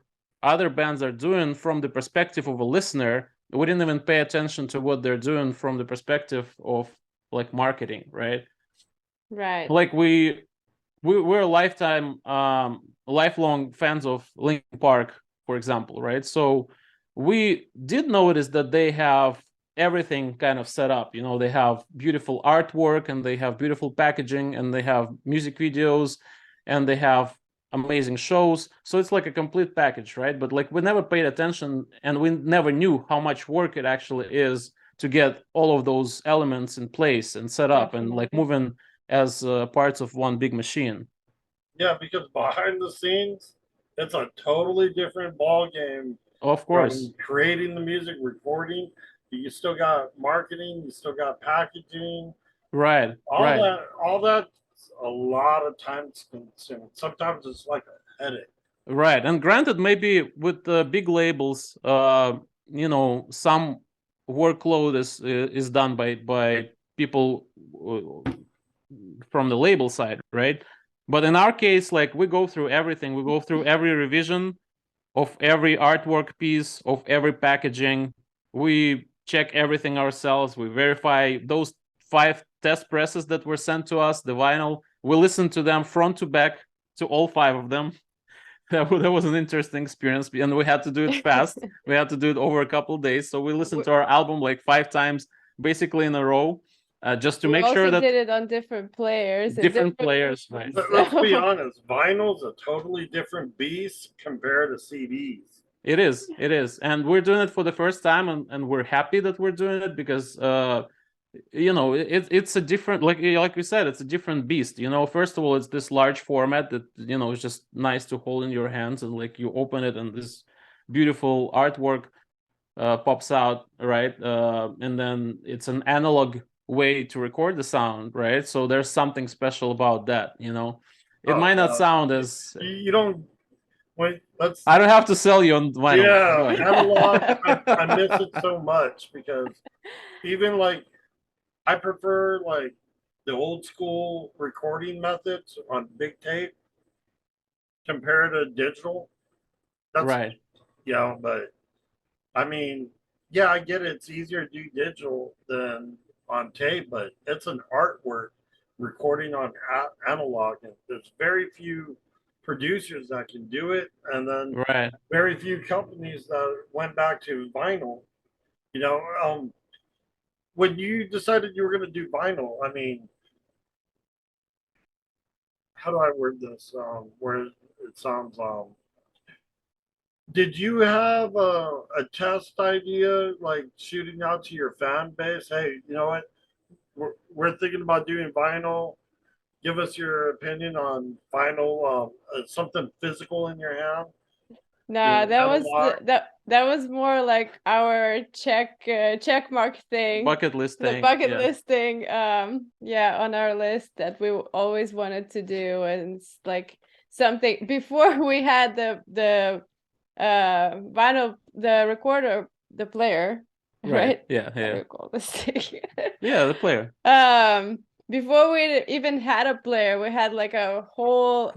other bands are doing from the perspective of a listener. We didn't even pay attention to what they're doing from the perspective of, like, marketing, right? Right. Like, we're lifelong fans of Linkin Park, for example, right? So we did notice that they have everything kind of set up. You know, they have beautiful artwork, and they have beautiful packaging, and they have music videos, and they have amazing shows. So it's like a complete package, right? But, like, we never paid attention, and we never knew how much work it actually is to get all of those elements in place and set up and, like, Definitely. moving as parts of one big machine. Yeah, because behind the scenes, it's a totally different ball game Of course. from creating the music, recording. You still got marketing, you still got packaging, Right, all right, that. All that's a lot of time consuming. Sometimes it's like a headache. right. And granted, maybe with the big labels, you know, some workload is done by people from the label side, right? But in our case, like, we go through everything. We go through every revision of every artwork piece, of every packaging. We check everything ourselves. We verify those 5 test presses that were sent to us, the vinyl. We listen to them front to back, to all 5 of them. That was an interesting experience, and we had to do it fast. We had to do it over a couple of days. So we listened to our album like 5 times, basically in a row, just to We make sure also that did it on different players and different players, right? versions, Let's be so- honest, vinyl's a totally different beast compared to CDs. It is, and we're doing it for the first time, and we're happy that we're doing it because you know, it's a different, like we said, it's a different beast. You know, first of all, it's this large format that, you know, is just nice to hold in your hands, and, like, you open it and this beautiful artwork pops out, right? And then it's an analog way to record the sound, right? So there's something special about that, you know. It Oh, might not yeah. sound as, You don't wait. Let's. I don't have to sell you on vinyl. Yeah, Right. analog. I miss it so much because even like I prefer like the old school recording methods on big tape compared to digital. That's Right. yeah, but I mean, yeah, I get it. It's easier to do digital than on tape, but it's an artwork recording on analog, and there's very few producers that can do it, and then Right. very few companies that went back to vinyl. You know, when you decided you were going to do vinyl, I mean, how do I word this? Where it sounds did you have a test idea like shooting out to your fan base? Hey, you know what? We're thinking about doing vinyl. Give us your opinion on vinyl, something physical in your hand. Nah, that was analog. that was more like our check mark thing. Bucket list The thing. bucket Yeah. listing, yeah, on our list that we always wanted to do, and it's like something before we had the vinyl, the recorder, the player, right? Yeah, What do yeah. you call this thing? Yeah, the player. Before we even had a player, we had like a whole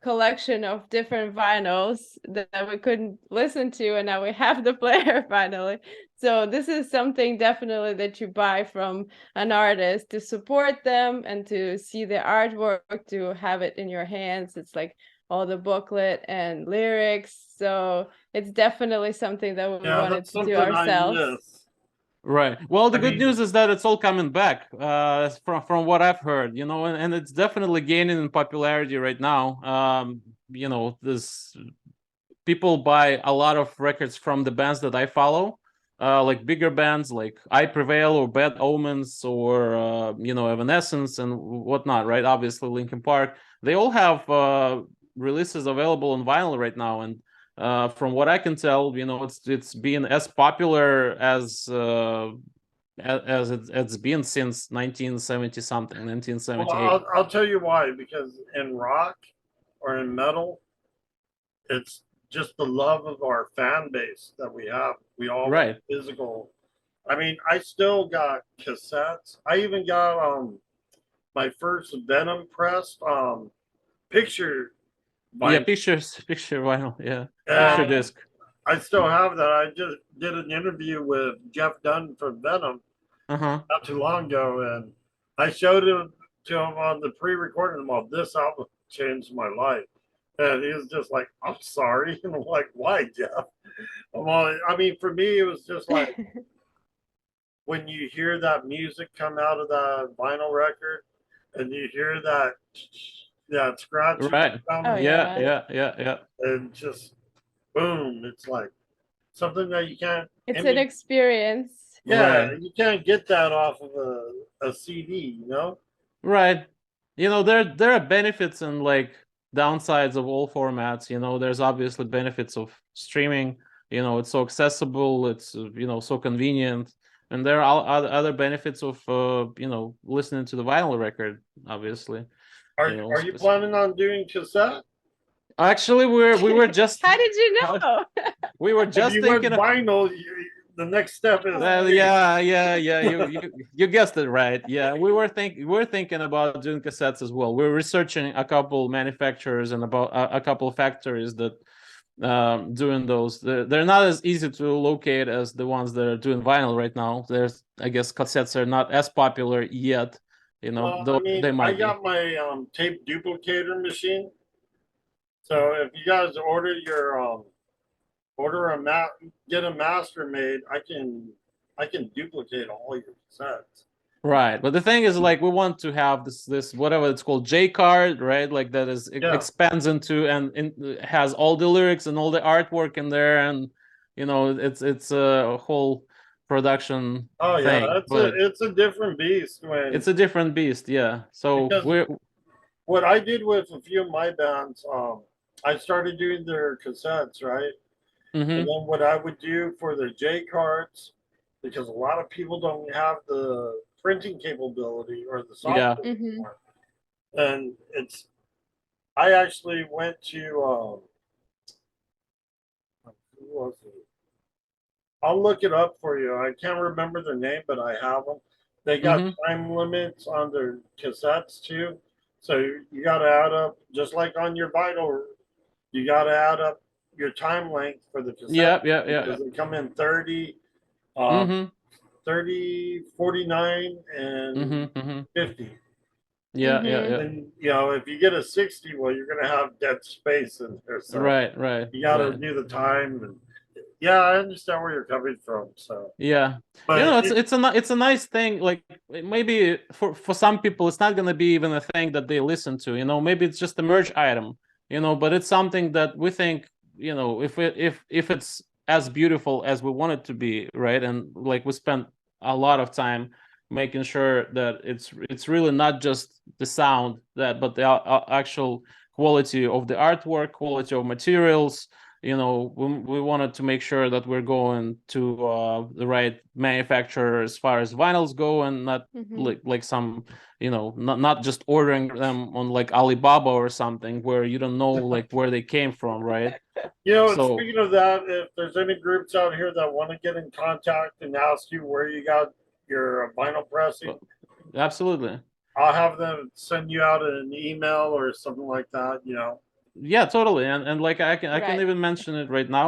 collection of different vinyls that we couldn't listen to, and now we have the player finally. So this is something definitely that you buy from an artist to support them and to see the artwork, to have it in your hands. It's like all the booklet and lyrics. So it's definitely something that we wanted to do ourselves. Right. Well, the good news is that it's all coming back, from what I've heard, you know, and it's definitely gaining in popularity right now. You know, this people buy a lot of records from the bands that I follow, like bigger bands like PREVAIL or Bad Omens or you know, Evanescence and whatnot, right? Obviously, Linkin Park. They all have releases available on vinyl right now, and from what I can tell, you know, it's being as popular as as it's been since 1970 something, Well, 1978. I'll tell you why. Because in rock or in metal, it's just the love of our fan base that we have. We all want Right. physical. I mean, I still got cassettes. I even got my first Venom pressed picture Yeah, vinyl. picture vinyl. Yeah, picture And disc. I still have that. I just did an interview with Jeff Dunn from Venom Uh-huh. not too long ago, and I showed him to him on the pre-recording. Well, this album changed my life, and he was just like, "I'm sorry," and I'm like, "Why, Jeff?" Well, I mean, for me, it was just like when you hear that music come out of the vinyl record, and you hear that scratching Right. sound, Oh Yeah, yeah. yeah. and just boom, it's like something that you can't It's an image. experience. Yeah, Right. you can't get that off of a CD, you know? Right. You know, there are benefits and like downsides of all formats. You know, there's obviously benefits of streaming. You know, it's so accessible, it's you know, so convenient. And there are other benefits of you know, listening to the vinyl record, obviously. You know, Are you planning on doing cassette? actually we were just How did you know? we were If just you went thinking vinyl, the next step is Oh. yeah, you guessed it right. Yeah, we're thinking about doing cassettes as well. We're researching a couple manufacturers and about a couple factories that doing those. They're not as easy to locate as the ones that are doing vinyl right now. There's, I guess, cassettes are not as popular yet. You know, well, I though mean, they I might be. got my tape duplicator machine. So if you guys order your order a get a master made, I can duplicate all your cassettes. Right, but the thing is, like, we want to have this whatever it's called J card, right? Like that is Yeah. expands into and has all the lyrics and all the artwork in there, and you know it's a whole production Oh yeah, thing. But it's a different beast when it's a different beast, yeah. So because we're what I did with a few of my bands, I started doing their cassettes, right? And mm-hmm, then what I would do for the J cards, because a lot of people don't have the printing capability or the yeah, software Hmm. anymore. And it's I actually went to who was it? I'll look it up for you. I can't remember their name, but I have them. They got mm-hmm, time limits on their cassettes too. So you got to add up, just like on your vinyl, you got to add up your time length for the cassette yeah, because they come in 30, um, mm-hmm, 30, 49, and mm-hmm. 50. Yeah. Hmm. And, you know, if you get a 60, well, you're going to have dead space in there. So you got to Right. do the time. And yeah, I understand where you're coming from. So, Yeah, you but know, it's a nice thing. Like maybe for some people, it's not gonna be even a thing that they listen to. You know, maybe it's just a merch item. You know, but it's something that we think. You know, if it's as beautiful as we want it to be, right? And like we spent a lot of time making sure that it's really not just the sound that, but the actual quality of the artwork, quality of materials. You know, we wanted to make sure that we're going to the right manufacturer as far as vinyls go, and not Hmm. like some, you know, not just ordering them on like Alibaba or something where you don't know like where they came from, right? you know, and So speaking of that, if there's any groups out here that want to get in contact and ask you where you got your vinyl pressing, absolutely. I'll have them send you out an email or something like that. You know, Yeah, totally. And like I can Right. even mention it right now.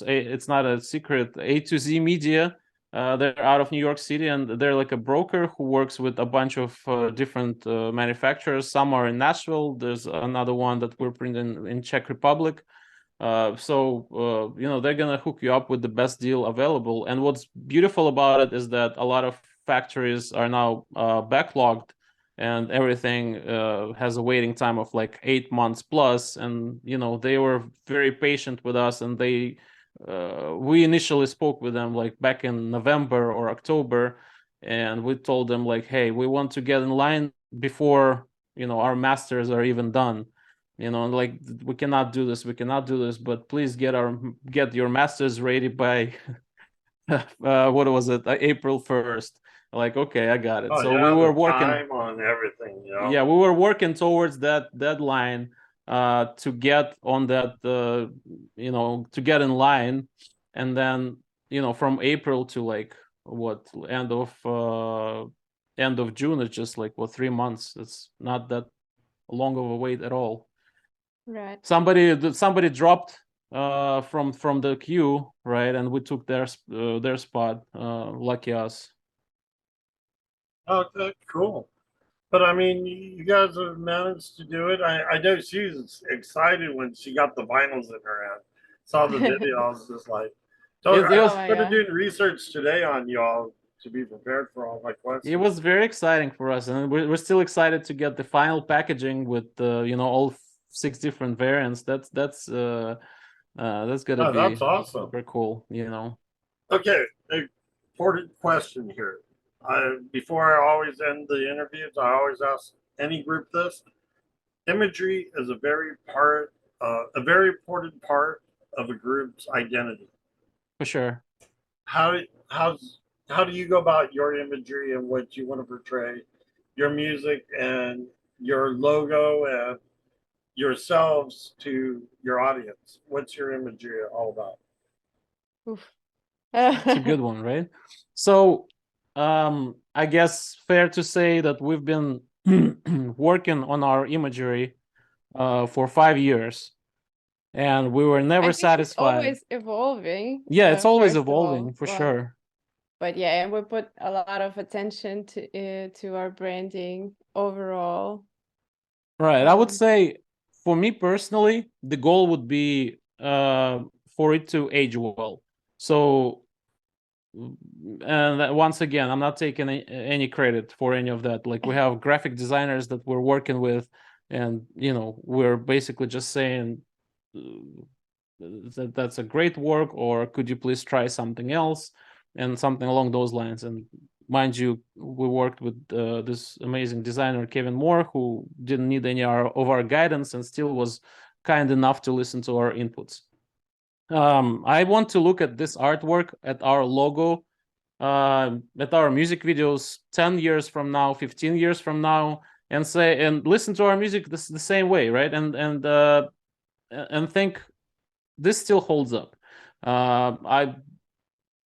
It's not a secret. A to Z Media. They're out of New York City, and they're like a broker who works with a bunch of different manufacturers. Some are in Nashville. There's another one that we're printing in Czech Republic. You know, they're gonna hook you up with the best deal available. And what's beautiful about it is that a lot of factories are now backlogged, and everything has a waiting time of like 8 months plus. And you know, they were very patient with us, and we initially spoke with them like back in November or October, and we told them like, hey, we want to get in line before, you know, our masters are even done. You know, like, we cannot do this, but please get your masters ready by what was it? April 1st. Like, okay, I got it. Oh, So yeah, we were the working. time on everything, you know. Yeah, we were working towards that deadline to get on that to get in line, and then from April to like what end of June, it's just like 3 months. It's not that long of a wait at all. Right. Somebody dropped from the queue, right, and we took their spot. Lucky us. Okay, cool. But I mean, you guys have managed to do it. I know she was excited when she got the vinyls in her hand. Saw the video, I was just like, so It I was started doing research today on y'all to be prepared for all my questions. It was very exciting for us, and we're still excited to get the final packaging with all 6 different variants. That's gonna Oh, be that's awesome. super cool. Okay, important question here. Before I always end the interviews, I always ask any group this. Imagery is a very important part of a group's identity. For sure. How do you go about your imagery and what you want to portray, your music and your logo and yourselves to your audience? What's your imagery all about? Oof. It's a good one, right? So, I guess fair to say that we've been working on our imagery for 5 years, and we were never I think it's satisfied. always evolving. Yeah, it's always first of evolving all, for but- sure. But yeah, and we put a lot of attention to our branding overall. Right. I would Um, say for me personally, the goal would be for it to age well. So, and once again, I'm not taking any credit for any of that. Like, we have graphic designers that we're working with, and we're basically just saying that's a great work, or could you please try something else, and something along those lines. And mind you, we worked with this amazing designer Kevin Moore, who didn't need any of our guidance and still was kind enough to listen to our inputs. I want to look at this artwork, at our logo, at our music videos 10 years from now, 15 years from now, and listen to our music the same way, right? And think this still holds up. I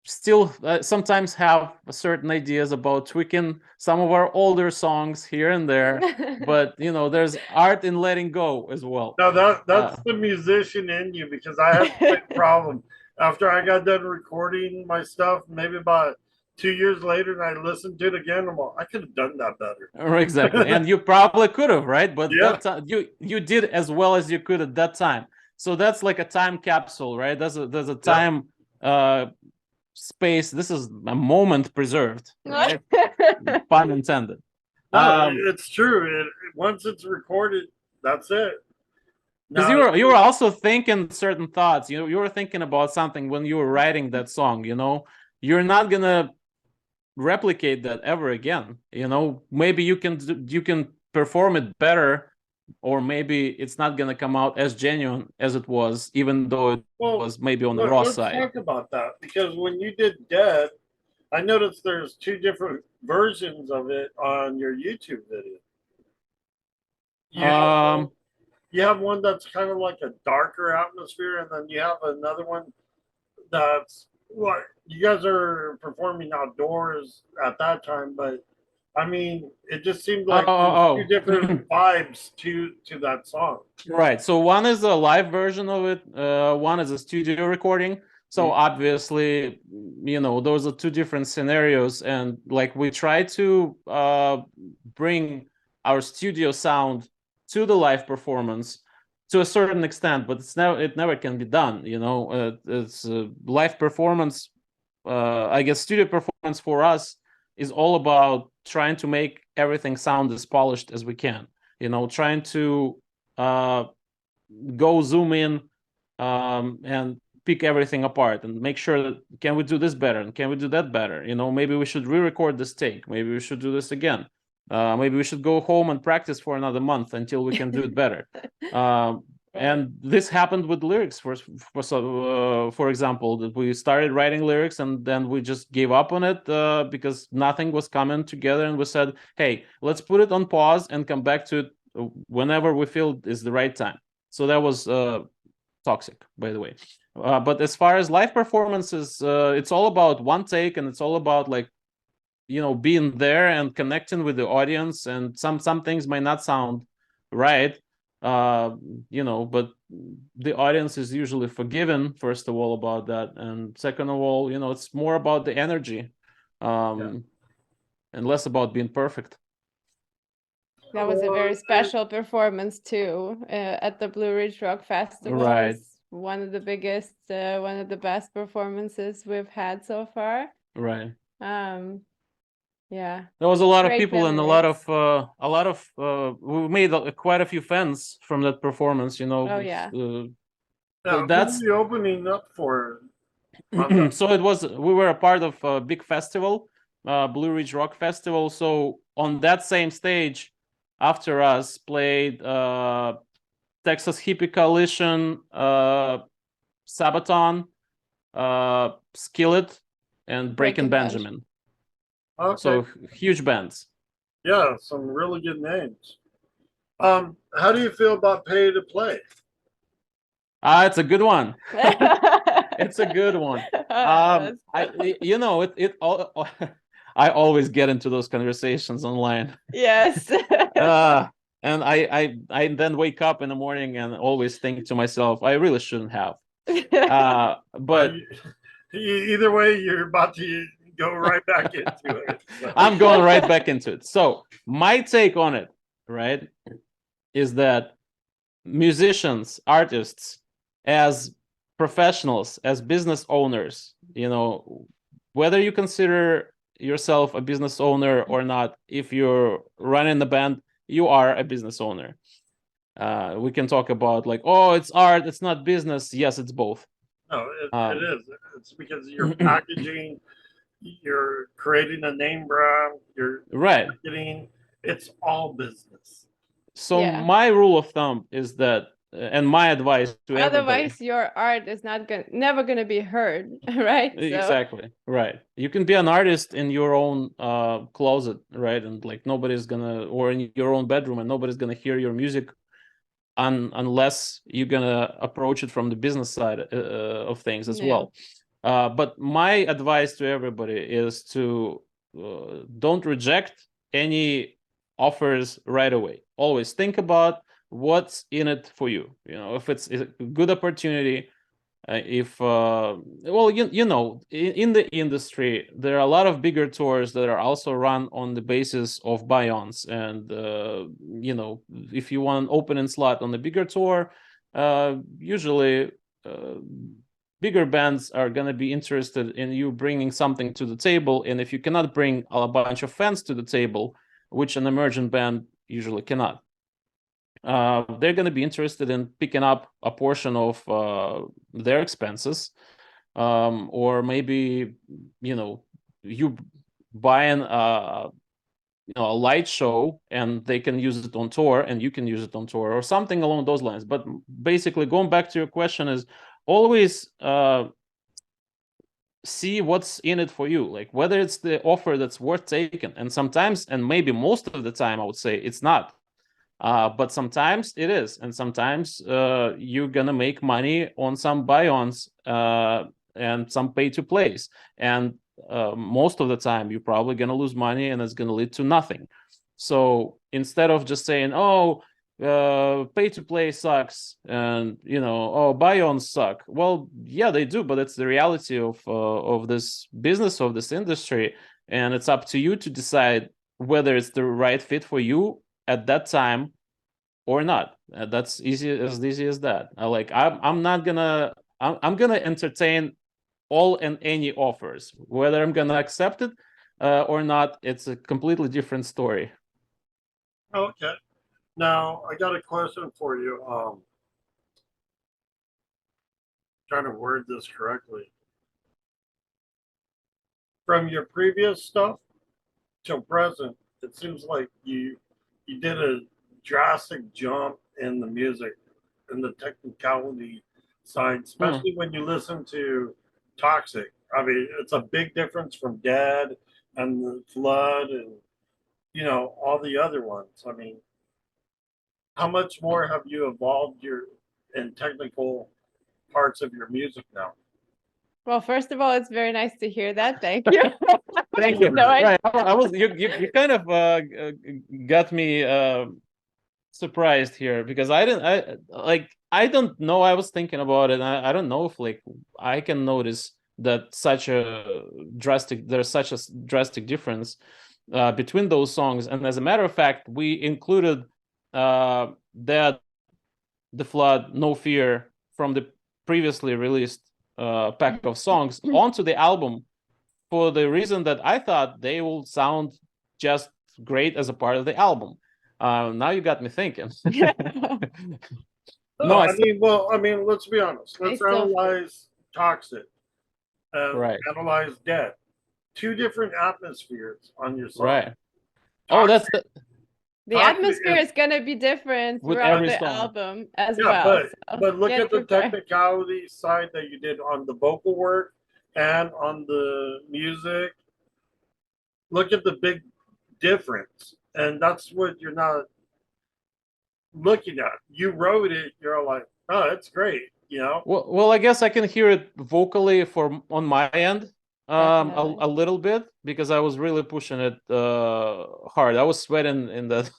still sometimes have certain ideas about tweaking some of our older songs here and there, but there's art in letting go as well. No, that's the musician in you, because I had the same problem. After I got done recording my stuff, maybe about 2 years later, and I listened to it again, I'm like, I could have done that better. Exactly. And you probably could have, right? But Yeah. that time you did as well as you could at that time. So that's like a time capsule, right? There's a time space. This is a moment preserved, right? Pun intended. No, it's true. Once it's recorded, that's it. Because you were also thinking certain thoughts. You were thinking about something when you were writing that song. You're not gonna replicate that ever again. Maybe you can perform it better, or maybe it's not gonna come out as genuine as it was, even though it was maybe on the raw side. Let's talk about that, because when you did Dead, I noticed there's 2 different versions of it on your YouTube video. You have one that's kind of like a darker atmosphere, and then you have another one that's what you guys are performing outdoors at that time, but I mean, it just seemed like 2 different vibes to that song. Right. So one is a live version of it. One is a studio recording. So obviously, those are 2 different scenarios, and like we try to bring our studio sound to the live performance to a certain extent, but it never can be done. It's live performance. I guess studio performance for us is all about trying to make everything sound as polished as we can. Trying to go zoom in and pick everything apart and make sure that, can we do this better and can we do that better? Maybe we should re-record this take. Maybe we should do this again. Maybe we should go home and practice for another month until we can do it better. And this happened with lyrics for example, that we started writing lyrics and then we just gave up on it because nothing was coming together, and we said, hey, let's put it on pause and come back to it whenever we feel is the right time. So that was toxic, by the way. But as far as live performances, it's all about one take, and it's all about, like, being there and connecting with the audience, and some things might not sound right, but the audience is usually forgiven, first of all, about that, and second of all, it's more about the energy, and less about being perfect. That was a very special performance too, at the Blue Ridge Rock Festival. Right. It's one of the biggest, one of the best performances we've had so far. Right. Yeah. There was a lot of Great people and memories. we made quite a few fans from that performance. Oh yeah. That's who are you opening up for? so we were a part of a big festival, Blue Ridge Rock Festival. So on that same stage, after us played Texas Hippie Coalition, Sabaton, Skillet, and Breaking Benjamin. Okay. So huge bands. Yeah, some really good names. How do you feel about pay to play? It's a good one. It's a good one. I always get into those conversations online. Yes. And I then wake up in the morning and always think to myself, I really shouldn't have. But either way, you're about to go right back into it. So. I'm going right back into it. So my take on it, right, is that musicians, artists, as professionals, as business owners, whether you consider yourself a business owner or not, if you're running the band, you are a business owner. We can talk about, like, oh, it's art, it's not business. Yes, it's both. No, it is. It's because you're packaging, you're creating a name brand, you're marketing. It's all business. So my rule of thumb is that, and my advice to everybody. Otherwise, your art is never gonna be heard, right? Exactly, right. You can be an artist in your own closet, right, and like nobody's gonna, or in your own bedroom, and nobody's gonna hear your music, unless you're gonna approach it from the business side of things as well. But my advice to everybody is to don't reject any offers right away. Always think about what's in it for you. If it's a good opportunity, if in the industry, there are a lot of bigger tours that are also run on the basis of buy-ons, and if you want an opening slot on the bigger tour, usually bigger bands are going to be interested in you bringing something to the table. And if you cannot bring a bunch of fans to the table, which an emergent band usually cannot, they're going to be interested in picking up a portion of their expenses, or maybe you buying a light show and they can use it on tour and you can use it on tour, or something along those lines. But basically, going back to your question, is always see what's in it for you, like whether it's the offer that's worth taking. And sometimes, and maybe most of the time, I would say it's not. But sometimes it is, and sometimes you're gonna make money on some buy-ons and some pay-to-plays, and most of the time you're probably gonna lose money, and it's gonna lead to nothing. So instead of just saying, "Oh, pay-to-play sucks," and "Oh, buy-ons suck," well, yeah, they do, but it's the reality of this business, of this industry, and it's up to you to decide whether it's the right fit for you at that time or not. That's easy as that. I'm gonna entertain all and any offers. Whether I'm gonna accept it or not, it's a completely different story. Okay. Now I got a question for you. Trying to word this correctly. From your previous stuff till present, it seems like you did a drastic jump in the music. in the technicality side, especially when you listen to Toxic. I mean, it's a big difference from Dead and the Flood and all the other ones. I mean, how much more have you evolved your in technical parts of your music now? Well, first of all, it's very nice to hear that. Thank you. Thank you. No, Right. I was you kind of got me surprised here because I don't know. I was thinking about it. I don't know if like I can notice that there's such a drastic difference between those songs. And as a matter of fact, we included that the Flood, No Fear from the previously released pack of songs onto the album for the reason that I thought they will sound just great as a part of the album. Now you got me thinking. No, I mean, let's be honest. Let's analyze Toxic and right. analyze Dead. Two different atmospheres on your song. Right. Oh, that's the atmosphere is going to be different throughout the album as well. But look at the technicality side that you did on the vocal work and on the music. Look at the big difference. And that's what you're not looking at. You wrote it, you're like, oh, it's great, Well, I guess I can hear it vocally on my end. A little bit because I was really pushing it hard. I was sweating in that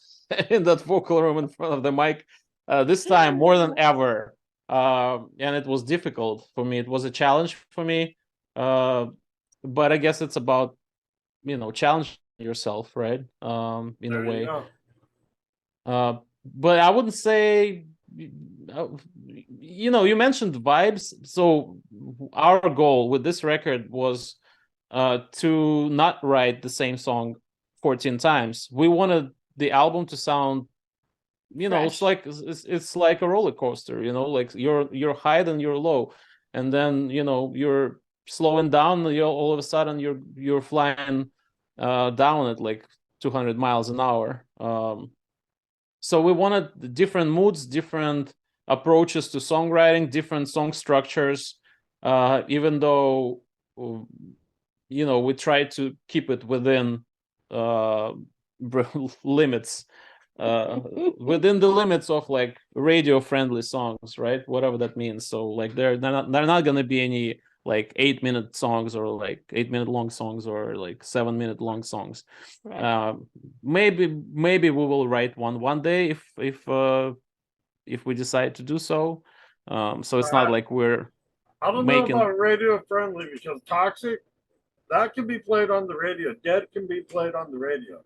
in that vocal room in front of the mic this time more than ever, and it was difficult for me. It was a challenge for me, but I guess it's about challenging yourself, right? In a way. But I wouldn't say. You mentioned vibes. So our goal with this record was to not write the same song 14 times. We wanted the album to sound, it's like a roller coaster, like you're high and you're low, and then you're slowing down. All of a sudden you're flying down at like 200 miles an hour. So we wanted different moods, different approaches to songwriting, different song structures, even though we try to keep it within limits, within the limits of like radio-friendly songs, right? Whatever that means. So like they're not going to be any like 8-minute songs or like 8-minute long songs or like 7-minute long songs. Right. Maybe we will write one day if we decide to do so. So it's not like we're I don't know about radio friendly because Toxic that can be played on the radio. Dead can be played on the radio.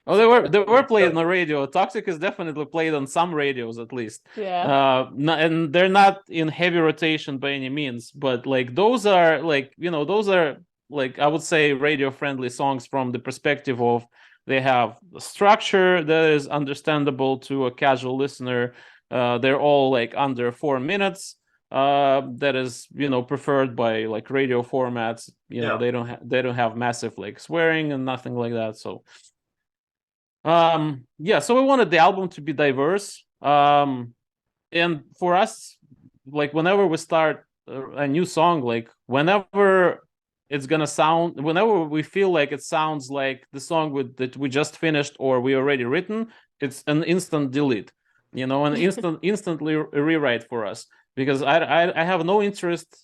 Oh, they were played on the radio. Toxic is definitely played on some radios at least. Yeah. And they're not in heavy rotation by any means, but like those are like those are like I would say radio friendly songs from the perspective of they have a structure that is understandable to a casual listener. They're all like under 4 minutes. That is preferred by like radio formats. They don't have massive like swearing and nothing like that. So. So we wanted the album to be diverse, and for us, like whenever we start a new song, like whenever we feel like it sounds like the song that we just finished or we already written, it's an instant delete, an instantly rewrite for us, because I have no interest.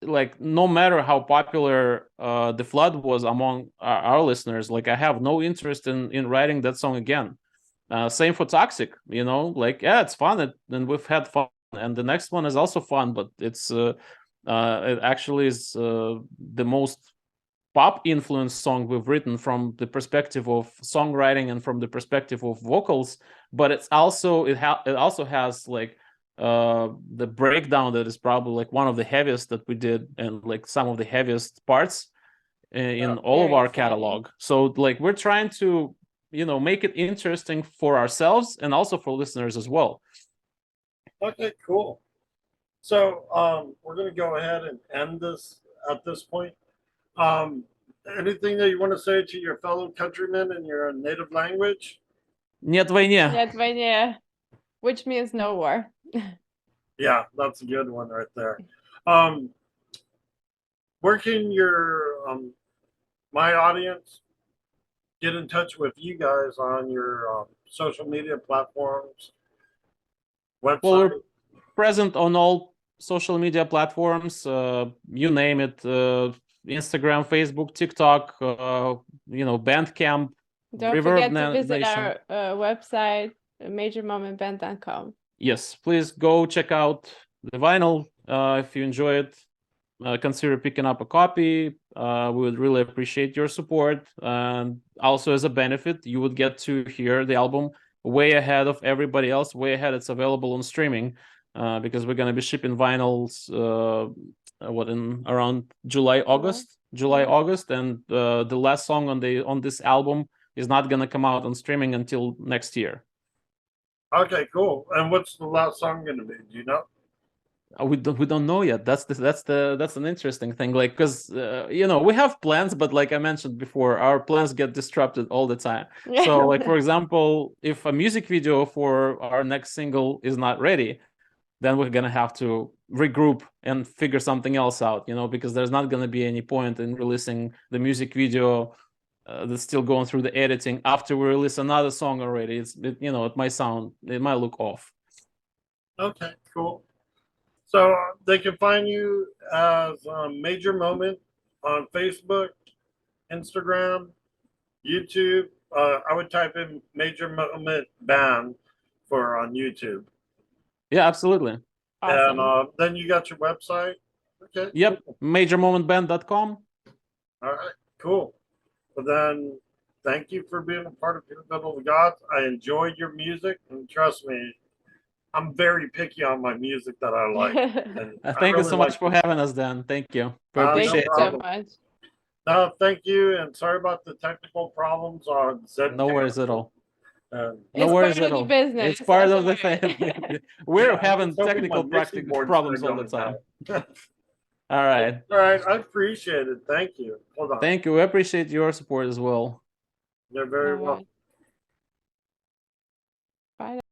Like no matter how popular the Flood was among our listeners, like I have no interest in writing that song again. Same for Toxic, like it's fun and we've had fun, and the next one is also fun, but it's it actually is the most pop influenced song we've written from the perspective of songwriting and from the perspective of vocals, but it also has like the breakdown that is probably like one of the heaviest that we did and like some of the heaviest parts in all of our catalog. So like we're trying to make it interesting for ourselves and also for listeners as well. Okay, cool. So we're going to go ahead and end this at this point. Anything that you want to say to your fellow countrymen in your native language? Нет войне. Нет войне, which means no war. Yeah, that's a good one right there. Where can your my audience get in touch with you guys on your social media platforms, Well, website? we're present on all social media platforms, you name it, Instagram, Facebook, TikTok, Bandcamp, Don't Reverb forget to visit Nation. our website, majormomentband.com. Yes, please go check out the vinyl. If you enjoy it, consider picking up a copy. We would really appreciate your support. And also, as a benefit, you would get to hear the album way ahead of everybody else, way ahead. It's available on streaming because we're going to be shipping vinyls in around August, and the last song on this album is not going to come out on streaming until next year. Okay, cool. And what's the last song going to be? Do you know? We don't know yet. That's an interesting thing. Like, because we have plans, but like I mentioned before, our plans get disrupted all the time. So, like for example, if a music video for our next single is not ready, then we're gonna have to regroup and figure something else out. Because there's not gonna be any point in releasing the music video that's still going through the editing after we release another song already. It might look off. Okay, cool. So they can find you as Major Moment on Facebook, Instagram, YouTube. I would type in Major Moment Band for on YouTube. Yeah, absolutely. Awesome. And then you got your website. Okay. Yep, majormomentband.com. All right, cool. Well, then, thank you for being a part of Peanut Butter of the Gods. I enjoyed your music, and trust me, I'm very picky on my music that I like. And Thank you so much for having us, Dan. Thank you. We Thank appreciate you so it. much. No, thank you, and sorry about the technical problems on Zed. No worries at all. No worries part at of all. the business. It's part of the That's thing. We're having technical problems all the time. All right. All right, I appreciate it. Thank you. Hold on. Thank you. We appreciate your support as well. You're very All welcome. right.